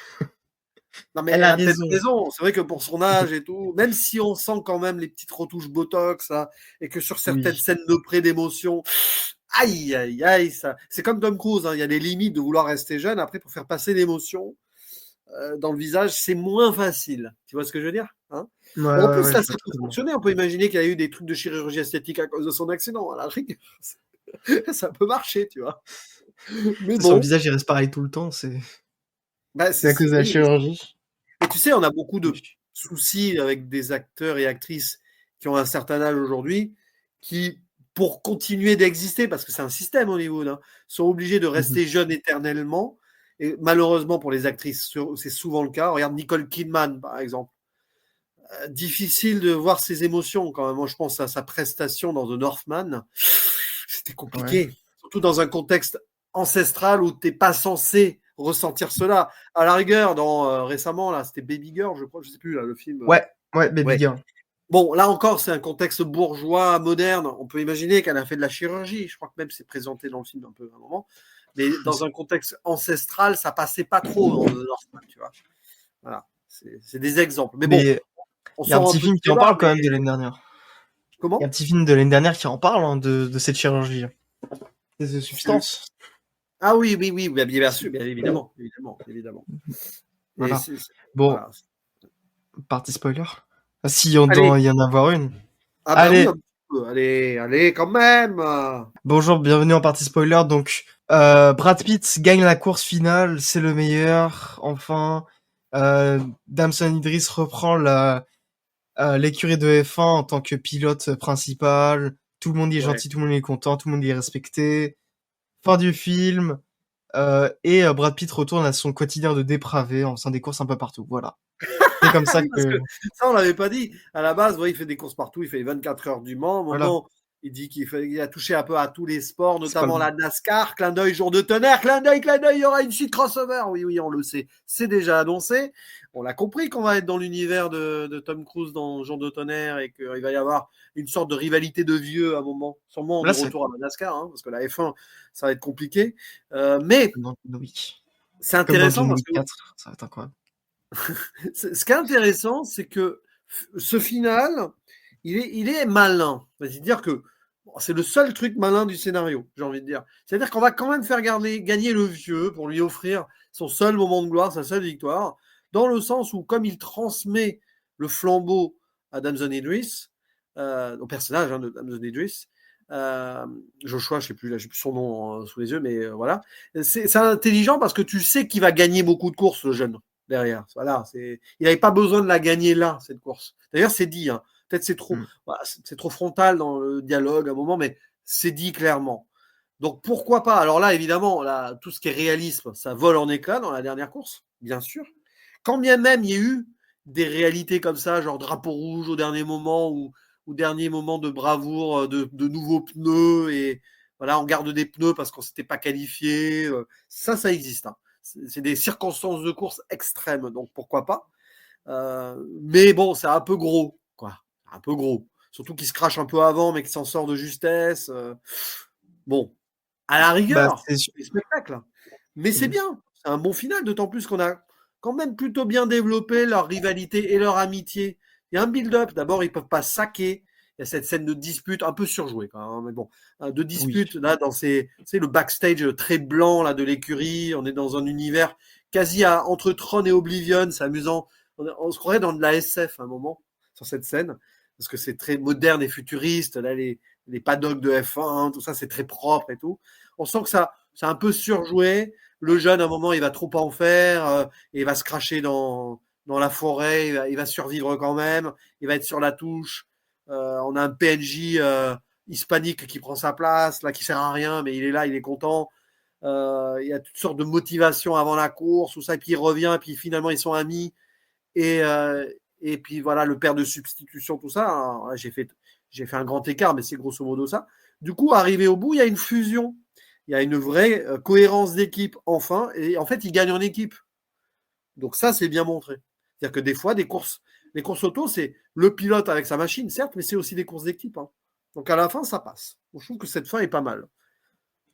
Non, mais Elle elle a a peut-être raison. raison. C'est vrai que pour son âge et tout, même si on sent quand même les petites retouches Botox, et que sur certaines Oui. scènes de près d'émotion, aïe, aïe, aïe, ça. C'est comme Tom Cruise, il y a des limites de vouloir rester jeune. Après, pour faire passer l'émotion dans le visage, c'est moins facile. Tu vois ce que je veux dire, Ouais, Bon, en ouais, plus, ouais, là, je ça vois peut très bien. fonctionner. On peut imaginer qu'il y a eu des trucs de chirurgie esthétique à cause de son accident. À la rigueur, ça peut marcher, tu vois. Mais Son bon, visage, il reste pareil tout le temps, bah, c'est à cause de la oui. chirurgie. Et tu sais, on a beaucoup de Oui. soucis avec des acteurs et actrices qui ont un certain âge aujourd'hui, qui pour continuer d'exister, parce que c'est un système Hollywood, hein, sont obligés de rester jeunes éternellement. Et malheureusement pour les actrices, c'est souvent le cas. Regarde Nicole Kidman, par exemple. Difficile de voir ses émotions quand même. Moi, je pense à sa prestation dans The Northman. C'était compliqué. Ouais. Surtout dans un contexte ancestral où tu n'es pas censé ressentir cela. À la rigueur, récemment, là, c'était Baby Girl, je crois, je ne sais plus, là, le film. Ouais, Baby Girl. Bon, là encore, c'est un contexte bourgeois, moderne. On peut imaginer qu'elle a fait de la chirurgie. Je crois que même c'est présenté dans le film un peu à un moment. Mais dans un contexte ancestral, ça passait pas trop dans le Northman, tu vois. Voilà, c'est des exemples. Mais bon, il y a un petit film qui en parle quand même de l'année dernière. Comment ? Il y a un petit film de l'année dernière qui en parle de cette chirurgie. Des substances. Ah oui, bien sûr, bien évidemment. Voilà. Bon, voilà. Partie spoiler. Ah, si, on doit y en avoir une. Ah bah allez. Oui, allez, quand même. Bonjour, bienvenue en partie spoiler. Donc, Brad Pitt gagne la course finale, c'est le meilleur. Enfin, Damson Idris reprend l'écurie de F1 en tant que pilote principal. Tout le monde est gentil, tout le monde est content, tout le monde est respecté. Fin du film. Et Brad Pitt retourne à son quotidien de dépravé en faisant des courses un peu partout. Voilà. C'est comme ça que... Ça, on l'avait pas dit. À la base, il fait des courses partout. Il fait les 24 heures du Mans. Moment, il dit qu'il a touché un peu à tous les sports, notamment la NASCAR. Clin d'œil, jour de tonnerre. Clin d'œil, il y aura une suite crossover. Oui, on le sait. C'est déjà annoncé. On l'a compris qu'on va être dans l'univers de Tom Cruise dans Jour de tonnerre et qu'il va y avoir une sorte de rivalité de vieux à un moment. Sûrement de retour à la NASCAR, hein, parce que la F1, ça va être compliqué. Mais c'est intéressant parce que... ça va être incroyable. Ce qui est intéressant, c'est que ce final, il est malin. C'est-à-dire que c'est le seul truc malin du scénario, j'ai envie de dire. C'est-à-dire qu'on va quand même faire gagner le vieux pour lui offrir son seul moment de gloire, sa seule victoire, dans le sens où, comme il transmet le flambeau à Damson Idris, au personnage de Damson Idris, Joshua, je sais plus son nom sous les yeux, mais voilà. C'est intelligent parce que tu sais qu'il va gagner beaucoup de courses, le jeune. Derrière, voilà, il n'avait pas besoin de la gagner là, cette course. D'ailleurs, c'est dit, hein. Peut-être c'est trop frontal dans le dialogue à un moment, mais c'est dit clairement. Donc pourquoi pas ? Alors là, évidemment, là, tout ce qui est réalisme, ça vole en éclats dans la dernière course, bien sûr. Quand bien même il y a eu des réalités comme ça, genre drapeau rouge au dernier moment ou dernier moment de bravoure, de nouveaux pneus et voilà, on garde des pneus parce qu'on s'était pas qualifié. Ça existe. Hein. C'est des circonstances de course extrêmes, donc pourquoi pas. Mais bon, c'est un peu gros, quoi. Un peu gros. Surtout qu'il se crache un peu avant, mais qu'il s'en sort de justesse. Bon, à la rigueur, c'est des spectacles. Mais c'est bien. C'est un bon final, d'autant plus qu'on a quand même plutôt bien développé leur rivalité et leur amitié. Il y a un build-up. D'abord, ils ne peuvent pas saquer. Il y a cette scène de dispute un peu surjouée quand même, mais bon, de dispute là dans le backstage très blanc là de l'écurie. On est dans un univers quasi entre Tron et Oblivion, c'est amusant. On se croirait dans de la SF à un moment sur cette scène parce que c'est très moderne et futuriste. Là, les paddocks de F1, tout ça, c'est très propre et tout. On sent que ça, c'est un peu surjoué. Le jeune, à un moment, il va trop en faire et il va se cracher dans la forêt. Il va survivre quand même. Il va être sur la touche. On a un PNJ hispanique qui prend sa place, là, qui sert à rien, mais il est là, il est content. Il y a toutes sortes de motivations avant la course, tout ça, et puis il revient, et puis finalement ils sont amis. Et puis voilà, le père de substitution, tout ça. Hein, j'ai fait un grand écart, mais c'est grosso modo ça. Du coup, arrivé au bout, il y a une fusion. Il y a une vraie cohérence d'équipe, enfin. Et en fait, ils gagnent en équipe. Donc ça, c'est bien montré. C'est-à-dire que des fois, les courses auto, c'est le pilote avec sa machine, certes, mais c'est aussi des courses d'équipe. Hein. Donc à la fin, ça passe. Je trouve que cette fin est pas mal.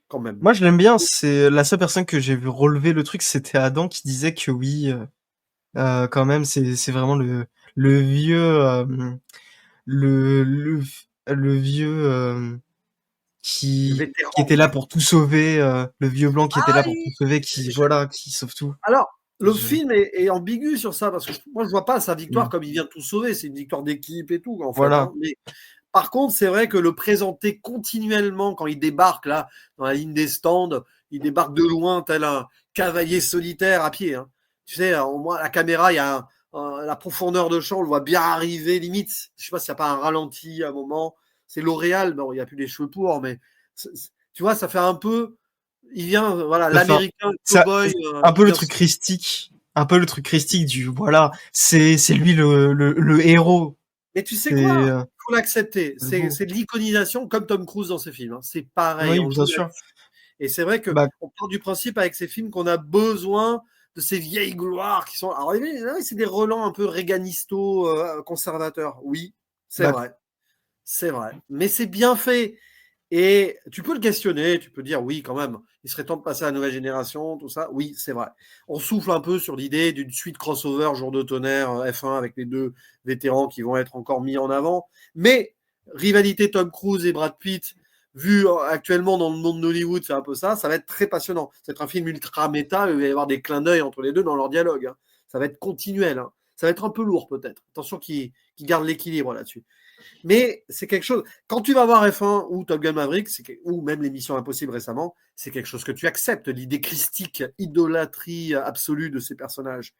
Quand même. Moi, je l'aime bien. C'est la seule personne que j'ai vu relever le truc, c'était Adam qui disait que oui, quand même, c'est vraiment le vieux, le vieux qui était là pour tout sauver, le vieux blanc qui était là pour tout sauver, qui sauve tout. Alors, le film est ambigu sur ça, parce que moi, je vois pas sa victoire comme il vient tout sauver. C'est une victoire d'équipe et tout, en fait. Hein. Mais, par contre, c'est vrai que le présenter continuellement quand il débarque là dans la ligne des stands, il débarque de loin tel un cavalier solitaire à pied. Hein. Tu sais, au moins la caméra, il y a la profondeur de champ, on le voit bien arriver, limite. Je sais pas s'il n'y a pas un ralenti à un moment. c'est L'Oréal, bon, il n'y a plus les cheveux pour, mais tu vois, ça fait un peu, il vient, voilà, l'américain cowboy. Un peu le truc christique. Un peu le truc christique du, voilà, c'est lui le héros. Mais tu sais C'est, quoi? Il faut l'accepter. C'est beau. de l'iconisation comme Tom Cruise dans ses films, hein. C'est pareil, Oui, on bien joue sûr. là-dessus. Et c'est vrai Bah, qu'on part du principe avec ces films qu'on a besoin de ces vieilles gloires qui sont. Alors, là, c'est des relents un peu réganisto, conservateurs. Oui, c'est bah, vrai. C'est vrai. Mais c'est bien fait. Et tu peux le questionner, tu peux dire oui, quand même, il serait temps de passer à la nouvelle génération, tout ça. Oui, c'est vrai. On souffle un peu sur l'idée d'une suite crossover Jour de tonnerre F1 avec les deux vétérans qui vont être encore mis en avant. Mais rivalité Tom Cruise et Brad Pitt, vu actuellement dans le monde d'Hollywood, c'est un peu ça. Ça va être très passionnant. Ça va être un film ultra méta. Il va y avoir des clins d'œil entre les deux dans leur dialogue, hein. Ça va être continuel, hein. Ça va être un peu lourd peut-être. Attention qu'ils gardent l'équilibre là-dessus. Mais c'est quelque chose. Quand tu vas voir F1 ou Top Gun Maverick, ou même les Missions Impossibles récemment, c'est quelque chose que tu acceptes, l'idée christique, idolâtrie absolue de ces personnages.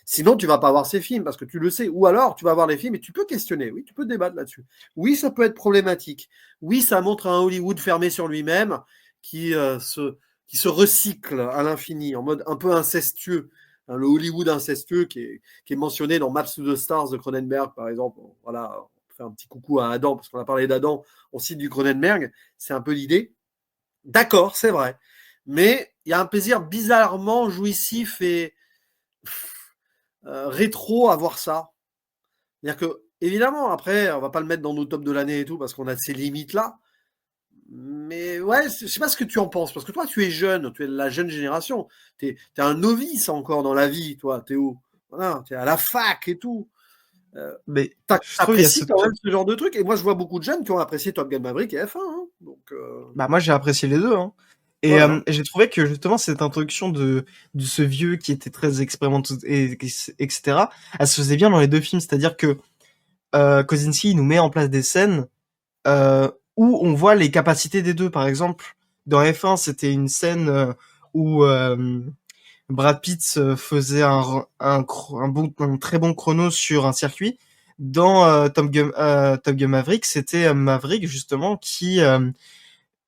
Sinon, tu vas pas voir ces films parce que tu le sais. Ou alors, tu vas voir les films et tu peux questionner. Oui, tu peux débattre là-dessus. Oui, ça peut être problématique. Oui, ça montre un Hollywood fermé sur lui-même qui, qui se recycle à l'infini, en mode un peu incestueux. Hein, le Hollywood incestueux qui est mentionné dans Maps to the Stars de Cronenberg, par exemple. Voilà, on fait un petit coucou à Adam, parce qu'on a parlé d'Adam, on cite du Cronenberg. C'est un peu l'idée. D'accord, c'est vrai. Mais il y a un plaisir bizarrement jouissif et rétro à voir ça. C'est-à-dire que, évidemment, après, on va pas le mettre dans nos tops de l'année et tout, parce qu'on a ces limites-là. Mais ouais, je sais pas ce que tu en penses, parce que toi, tu es jeune, tu es de la jeune génération. Tu es un novice encore dans la vie, toi, Théo. Voilà, tu es à la fac et tout. mais je trouve il y a T'apprécies quand même ce genre de truc. Et moi, je vois beaucoup de jeunes qui ont apprécié Top Gun Maverick et F1, hein. Donc, bah, moi, j'ai apprécié les deux, hein. Et voilà. j'ai trouvé que justement cette introduction de ce vieux qui était très expérimenté etc. Elle se faisait bien dans les deux films, c'est-à-dire que Kosinski il nous met en place des scènes où on voit les capacités des deux. Par exemple, dans F1, c'était une scène où Brad Pitt faisait un très bon chrono sur un circuit. Dans Top Gun Maverick, c'était Maverick justement qui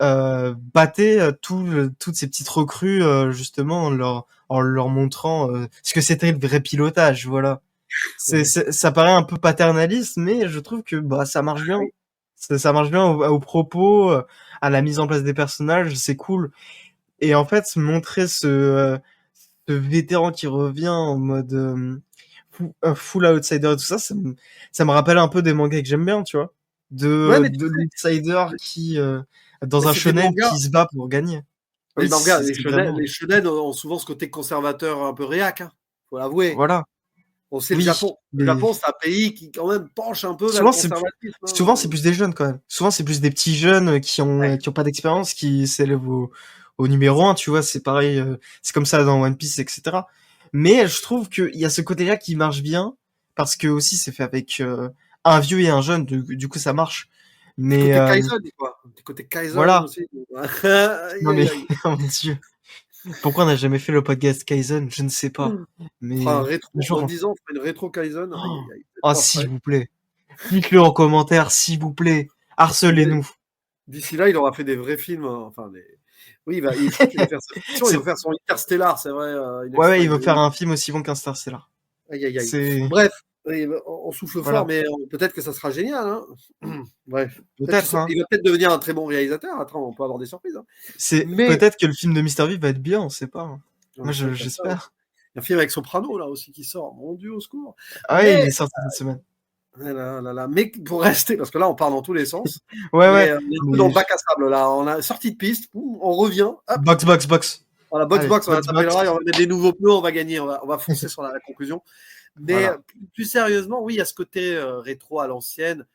battait toutes ces petites recrues justement en leur montrant ce que c'était le vrai pilotage. Voilà. Ouais. Ça paraît un peu paternaliste, mais je trouve que bah ça marche bien. Oui. Ça marche bien au propos, à la mise en place des personnages, c'est cool. Et en fait, montrer ce vétéran qui revient en mode un full outsider et tout ça, ça me rappelle un peu des mangas que j'aime bien, tu vois. Ouais, De l'outsider qui, dans mais un c'est des shonen, mangas. qui se bat pour gagner. Les Oui, mangas, c'est vraiment. les shonen ont souvent ce côté conservateur un peu réac, hein. Faut l'avouer. Voilà. On sait le Oui, Japon. Le mais Japon, c'est un pays qui, quand même, penche un peu vers le souvent conservatisme, souvent hein. c'est plus des jeunes quand même. Souvent c'est plus des petits jeunes Ouais. qui ont pas d'expérience qui s'élèvent au numéro un, tu vois, c'est pareil, c'est comme ça dans One Piece, etc. Mais je trouve qu'il y a ce côté-là qui marche bien parce que aussi c'est fait avec un vieux et un jeune, du coup ça marche. Petit Mais côté Kaizen, quoi. Petit côté Kaizen voilà. aussi. Aïe, Non aïe, mais aïe. oh mon Dieu, pourquoi on n'a jamais fait le podcast Kaizen? Je ne sais pas. On fera un Mais un rétro, dans jour, 10 ans, on fera une rétro Kaizen. Aïe, oh, aïe, aïe. Vous êtes ah, pas s'il prêts. vous plaît, dites-le en commentaire, s'il vous plaît, harcelez-nous. D'ici là, il aura fait des vrais films, hein. Enfin, oui, je crois qu'il va faire sa fiction, il C'est va faire son Interstellar, c'est vrai, In Ouais, ouais, il Extreme. veut faire un film aussi bon qu'Interstellar. Aïe, aïe, aïe. C'est Bref, oui, on souffle fort, Voilà, mais peut-être que ça sera génial, hein. Bref, peut-être, hein. il va peut-être devenir un très bon réalisateur. Attends, on peut avoir des surprises, hein. C'est Mais peut-être que le film de Mister V va être bien, on sait pas, hein. Moi, c'est vrai qu'il y a ça aussi. j'espère. Il y a un film avec Soprano là aussi qui sort. Mon Dieu, au secours. Ah ouais, il est Mais sorti cette semaine. ah là là, mais pour rester, parce que là on part dans tous les sens, Ouais, mais ouais, on est un peu dans mais le bac à sable là. On a sorti de piste, on revient, hop, box. voilà, Allez, box, on a tapé le box. rail, on va mettre des nouveaux pneus, on va gagner, on va foncer sur la conclusion. Mais Voilà. plus sérieusement, oui, il y a ce côté rétro à l'ancienne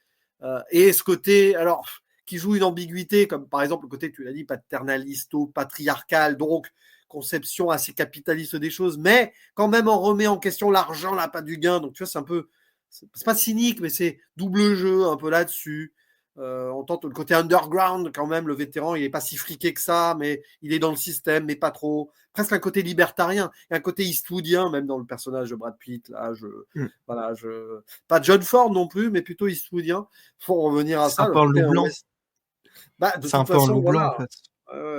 et ce côté, alors, qui joue une ambiguïté, comme par exemple le côté, tu l'as dit, paternalisto-patriarcal, donc conception assez capitaliste des choses, mais quand même on remet en question l'argent, là, pas du gain. Donc tu vois, c'est un peu, c'est pas cynique, mais c'est double jeu un peu là-dessus. On tente le côté underground quand même. Le vétéran, il est pas si friqué que ça, mais il est dans le système, mais pas trop. Presque un côté libertarien, et un côté eastwoodien même dans le personnage de Brad Pitt. Là, voilà, pas John Ford non plus, mais plutôt eastwoodien. Faut revenir à C'est un ça, le peu en côté loup blanc. Bah, de C'est un toute peu en façon, loup blanc, en voilà. fait.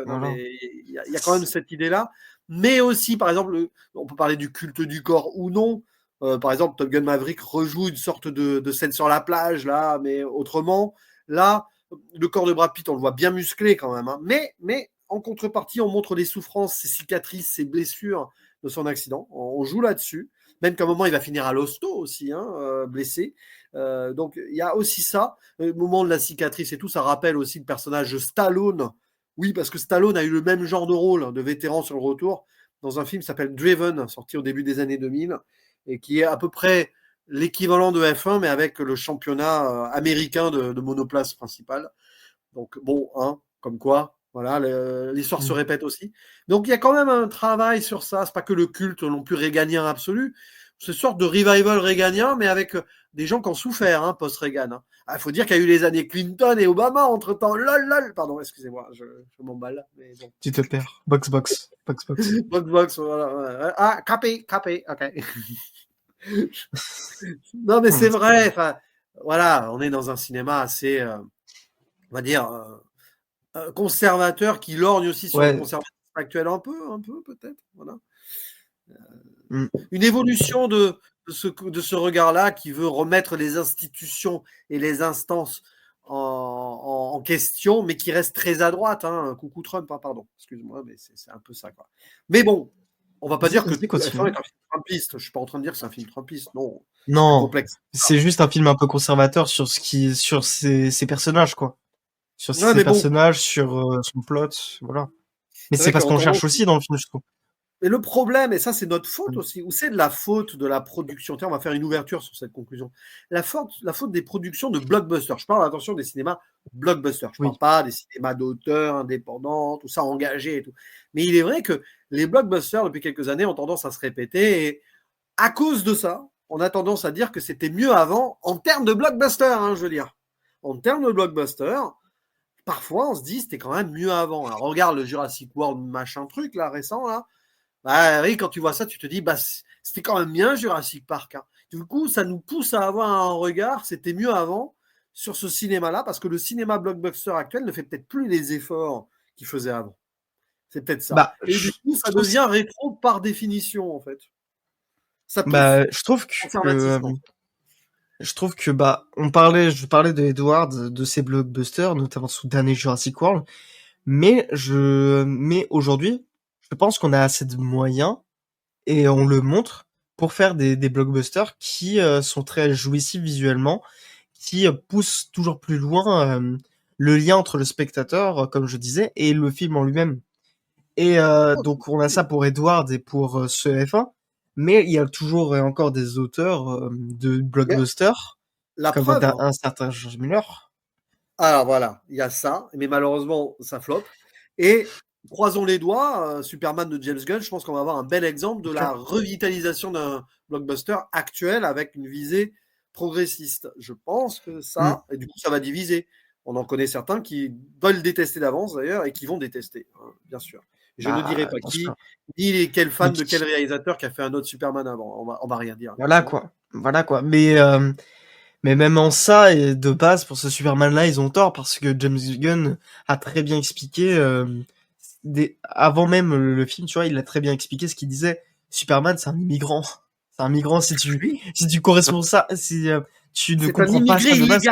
Non, Voilà. mais il y a quand même cette idée-là. Mais aussi, par exemple, on peut parler du culte du corps ou non. Par exemple, Top Gun Maverick rejoue une sorte de scène sur la plage, là, mais autrement. Là, le corps de Brad Pitt, on le voit bien musclé quand même. Hein. Mais en contrepartie, on montre les souffrances, ses cicatrices, ses blessures de son accident. On joue là-dessus. Même qu'à un moment, il va finir à l'hosto aussi, hein, blessé. Donc, il y a aussi ça. Le moment de la cicatrice et tout, ça rappelle aussi le personnage de Stallone. Oui, parce que Stallone a eu le même genre de rôle de vétéran sur le retour dans un film qui s'appelle Driven, sorti au début des années 2000, et qui est à peu près l'équivalent de F1, mais avec le championnat américain de monoplace principal. Donc bon, hein, comme quoi, voilà, l'histoire se répète aussi. Donc il y a quand même un travail sur ça. C'est pas que le culte non plus réganien absolu. C'est une sorte de revival réganien, mais avec des gens qui ont souffert hein, post-Reagan. Hein. Il faut dire qu'il y a eu les années Clinton et Obama entre-temps. Lol. Pardon, excusez-moi, je m'emballe. Mais bon. Tu te perds. Box. Box, voilà. Ouais. Ah, capé, ok. Non, mais c'est vrai. Enfin, voilà, on est dans un cinéma assez, on va dire, conservateur qui lorgne aussi sur le conservatisme actuel un peu peut-être. Voilà. Une évolution de ce regard-là qui veut remettre les institutions et les instances en question, mais qui reste très à droite. Hein. Coucou Trump, hein, pardon, excuse-moi, mais c'est un peu ça. Quoi. Mais bon, on va pas dire que F1 est un film trumpiste. Je suis pas en train de dire que c'est un film trumpiste, non. Non, complexe. C'est juste un film un peu conservateur sur ses personnages, quoi. Sur ses personnages, sur son plot, voilà. Mais c'est parce qu'on cherche aussi dans le film, je trouve. Mais le problème, et ça c'est notre faute aussi, ou c'est de la faute de la production, tiens, on va faire une ouverture sur cette conclusion, la faute des productions de blockbusters, je parle attention des cinémas blockbusters, je ne parle pas des cinémas d'auteurs indépendants, tout ça engagé et tout, mais il est vrai que les blockbusters depuis quelques années ont tendance à se répéter et à cause de ça, on a tendance à dire que c'était mieux avant en termes de blockbusters, hein, je veux dire. En termes de blockbusters, parfois on se dit c'était quand même mieux avant. Alors regarde le Jurassic World machin truc là récent là, bah oui, quand tu vois ça, tu te dis, bah, c'était quand même bien Jurassic Park. Hein. Du coup, ça nous pousse à avoir un regard, c'était mieux avant, sur ce cinéma-là, parce que le cinéma blockbuster actuel ne fait peut-être plus les efforts qu'il faisait avant. C'est peut-être ça. Et du coup, ça devient rétro par définition, en fait. Ça pousse. Je trouve que je parlais de Edward, de ses blockbusters, notamment sous dernier Jurassic World, mais aujourd'hui, je pense qu'on a assez de moyens et on le montre pour faire des blockbusters qui sont très jouissifs visuellement, qui poussent toujours plus loin le lien entre le spectateur, comme je disais, et le film en lui-même. Et donc on a ça pour Edward et pour ce F1, mais il y a toujours et encore des auteurs de blockbusters, comme un certain George Miller. Alors voilà, il y a ça, mais malheureusement ça floppe. Et croisons les doigts, Superman de James Gunn, je pense qu'on va avoir un bel exemple de la revitalisation d'un blockbuster actuel avec une visée progressiste. Je pense que ça, et du coup ça va diviser. On en connaît certains qui veulent détester d'avance d'ailleurs et qui vont détester, hein, bien sûr. Je ne dirai pas qui, ni quel fan de quel réalisateur qui a fait un autre Superman avant. On va rien dire. Voilà quoi. Mais même en ça, et de base, pour ce Superman-là, ils ont tort, parce que James Gunn a très bien expliqué, avant même le film, tu vois, il a très bien expliqué ce qu'il disait. Superman, c'est un immigrant. C'est un migrant, si tu corresponds ça, si tu ne comprends pas ça de base,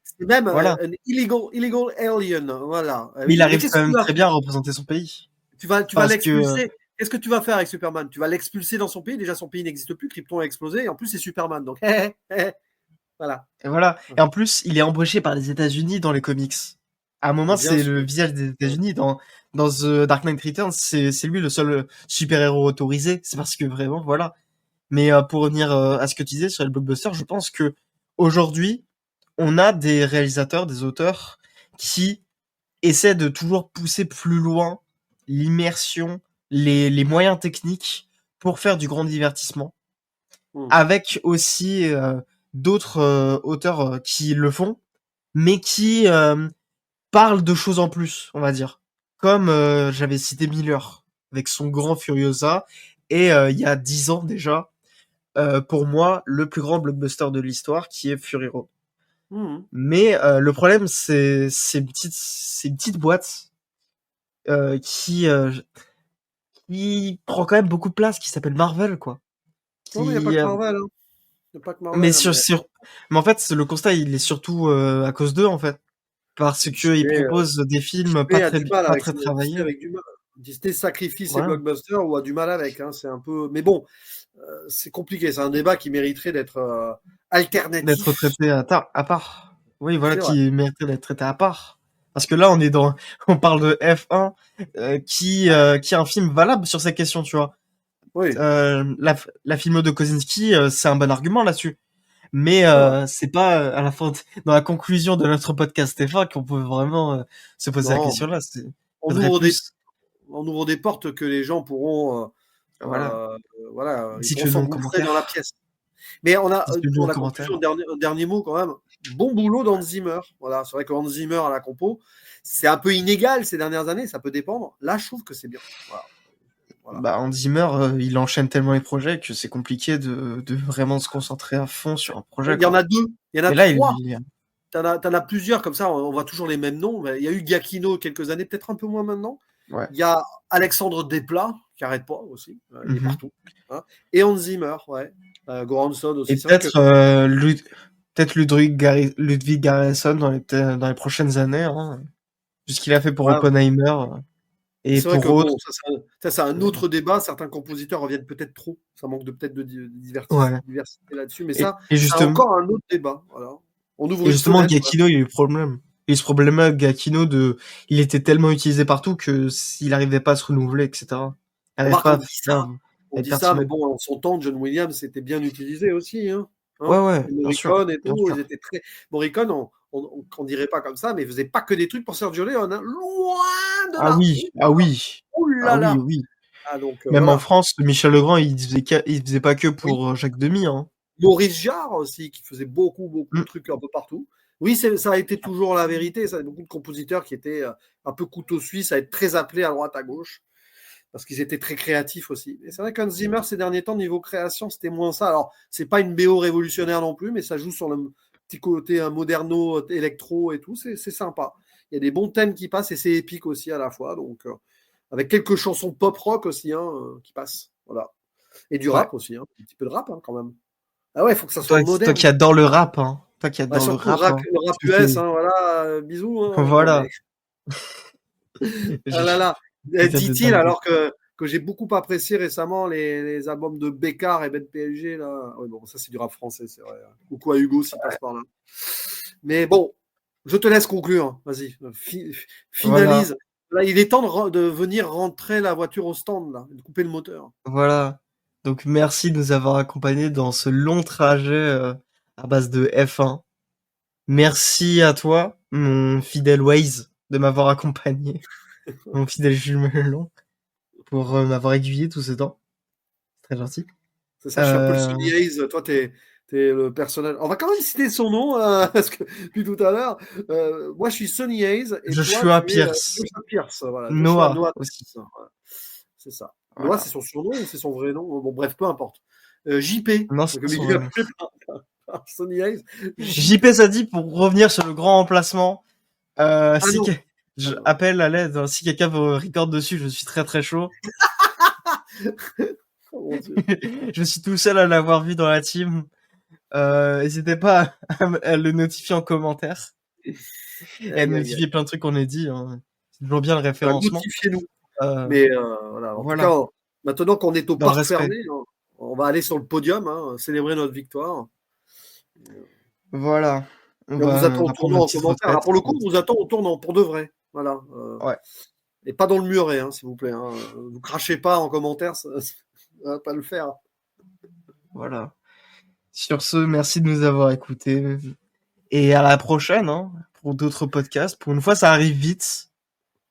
c'est même un illegal alien, voilà. Mais il arrive quand même très bien à représenter son pays. Tu vas l'expulser. Qu'est-ce que tu vas faire avec Superman? Tu vas l'expulser dans son pays. Déjà, son pays n'existe plus. Krypton a explosé. Et en plus, c'est Superman. Donc, voilà. Et voilà. Et en plus, il est embauché par les États-Unis dans les comics. À un moment, c'est le visage des États-Unis. Dans The Dark Knight Returns, c'est lui le seul super-héros autorisé. C'est parce que vraiment, voilà. Mais pour revenir à ce que tu disais sur les blockbusters, je pense que aujourd'hui, on a des réalisateurs, des auteurs qui essaient de toujours pousser plus loin l'immersion, les moyens techniques pour faire du grand divertissement. Avec aussi d'autres auteurs qui le font, mais qui parle de choses en plus, on va dire. Comme j'avais cité Miller avec son grand Furiosa, et il y a 10 ans déjà, pour moi, le plus grand blockbuster de l'histoire, qui est Fury Road. Mais le problème, c'est une petite boîte qui prend quand même beaucoup de place, qui s'appelle Marvel, quoi. Non, mais il n'y a pas Qui, que Marvel. Hein. Y a pas que mais Marvel. Hein, mais en fait, le constat, il est surtout à cause d'eux, en fait, parce que ils proposent des films JP a du mal pas avec très Disney, travaillés. avec du mal. Disney sacrifie ses Voilà. blockbusters ou a du mal avec. Hein, c'est un peu. Mais bon, c'est compliqué. C'est un débat qui mériterait d'être D'être alternatif. traité à part. Oui, voilà, C'est vrai. qui mériterait d'être traité à part. Parce que là, on parle de F1, qui est un film valable sur ces questions, tu vois. Oui. La film de Kosinski, c'est un bon argument là-dessus. Mais C'est vrai. c'est pas à la fin, dans la conclusion de notre podcast F1 qu'on peut vraiment se poser la Non, question là. on Faudrait ouvre des, plus. on ouvre des portes que les gens pourront. Voilà. Voilà, ils pourront Dites-le nous en s'engouffrer dans la commentaire. pièce. Mais on a, Dites-le nous pour en la conclusion, commentaire. un dernier mot quand même. Bon boulot d'Hans Zimmer. Voilà, c'est vrai que Hans Zimmer à la compo, c'est un peu inégal ces dernières années, ça peut dépendre. Là, je trouve que c'est bien. Voilà. Bah, Hans Zimmer, il enchaîne tellement les projets que c'est compliqué de vraiment se concentrer à fond sur un projet, Il y en quoi. a deux, il y en a Et là, trois. T'en as plusieurs comme ça, on voit toujours les mêmes noms. Il y a eu Giacchino quelques années, peut-être un peu moins maintenant. ouais. Il y a Alexandre Desplat, qui n'arrête pas aussi, il est Mhm. partout. Hein. Et Hans Zimmer, ouais. Goranson aussi. Et C'est vrai que peut-être Ludwig Göransson dans les prochaines années, hein, puisqu'il a fait pour ouais, Oppenheimer et c'est vrai que pour autres. bon, ça c'est un autre débat. Certains compositeurs reviennent peut-être trop. Ça manque peut-être de Ouais. diversité là-dessus. Mais Et, ça, et c'est justement, encore un autre débat. Voilà. On ouvre et une justement, fenêtre. Giacchino, il a eu le problème. Il y a eu ce problème-là, Giacchino, il était tellement utilisé partout que s'il n'arrivait pas à se renouveler, etc. Il n'arrive Remarque, pas on à dit ça. faire, On à être dit ça, mais pertinent. bon, en son temps, John Williams était bien utilisé aussi. Hein. Ouais, Hein ouais, et bien sûr, Morricone et bien tout, ils sûr. étaient très. Morricone, on dirait pas comme ça, mais il faisait pas que des trucs pour Sergio Leone. Hein. Loin de Ah là. oui, ah oui, Ouh ah là oui, là. oui. Ah, donc Même en voilà. France, Michel Legrand, il faisait pas que Oui. pour Jacques Demy, hein. Maurice Jarre aussi, qui faisait beaucoup de Mm. trucs un peu partout. Oui, ça a été toujours la vérité. Ça a beaucoup de compositeurs qui étaient un peu couteau suisse, à être très appelés à droite, à gauche. Parce qu'ils étaient très créatifs aussi. Et c'est vrai qu'Hans Zimmer, ces derniers temps, niveau création, c'était moins ça. Alors, c'est pas une BO révolutionnaire non plus, mais ça joue sur le petit côté moderno, électro et tout. C'est sympa. Il y a des bons thèmes qui passent et c'est épique aussi à la fois. Donc, avec quelques chansons pop-rock aussi hein, qui passent. Voilà. Et du Ouais. rap aussi. Hein. Un petit peu de rap hein, quand même. Ah ouais, il faut que ça soit Toi moderne. qui adore le rap, hein. Toi qui Bah, adore le surtout rap, hein. le rap Tu US, fais, hein, voilà. Bisous. Hein, non, voilà. mais... Ah là là. J'ai fait de Dit-il, dingue. alors que j'ai beaucoup apprécié récemment les albums de Bécard et Ben PSG. Là. Ouais, bon, ça, c'est du rap français, c'est vrai. Coucou à Hugo s'il passe par là. Mais bon, je te laisse conclure. Vas-y, Voilà, finalise. Là, il est temps de venir rentrer la voiture au stand, là, de couper le moteur. voilà. Donc merci de nous avoir accompagnés dans ce long trajet à base de F1. Merci à toi, mon fidèle Waze, de m'avoir accompagné, mon fidèle jumelon, pour m'avoir aiguillé tout ce temps. Très gentil. C'est ça, je suis un peu le Euh, Sonny Hayes. Toi, t'es le personnage. On va quand même citer son nom, parce que depuis tout à l'heure, moi, je suis Sonny Hayes et toi, Joshua tu es Pierce. Joshua Pierce. Voilà, Noah Noah aussi. Pierce. Voilà. C'est ça. Noah, Voilà. c'est son surnom ou c'est son vrai nom? Bon, bref, peu importe. JP, Non, c'est comme il son est vrai nom. appelé par Sonny Hayes. JP JP. Sadi, pour revenir sur le grand emplacement, Ah non. Ah je non. appelle à l'aide, hein. Si quelqu'un veut record dessus, je suis très très chaud. Oh mon Dieu. Je suis tout seul à l'avoir vu dans la team. N'hésitez pas à le notifier en commentaire et à Aïe, aïe, aïe. notifier plein de trucs qu'on a dit, hein. C'est toujours bien le référencement. Notifiez-nous. Euh, Mais voilà. En tout voilà, cas, maintenant qu'on est au dans le parc respect. fermé, on va aller sur le podium, hein, célébrer notre victoire. Voilà. On Et on vous attend va au prendre tournant une en petite commentaire. Alors retraite. pour le coup, on vous attend au tournant pour de vrai. Voilà. Ouais, Et pas dans le muret, hein, s'il vous plaît. Hein. Vous crachez pas en commentaire, ça va pas le faire. voilà. Sur ce, merci de nous avoir écoutés. Et à la prochaine, hein, pour d'autres podcasts. Pour une fois, ça arrive vite.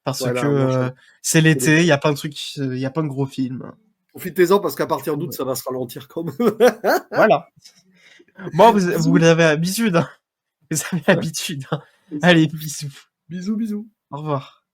Parce que Voilà, on enchaîne. c'est C'est l'été, l'été. il y a plein de trucs, il y a plein de gros films. Profitez-en parce qu'à Du partir coup, d'août, ça va se ralentir quand même. voilà. Bon, vous Bisous. avez l'habitude, hein. Vous avez l'habitude, hein. Allez, bisous. Bisous, bisous. Au revoir.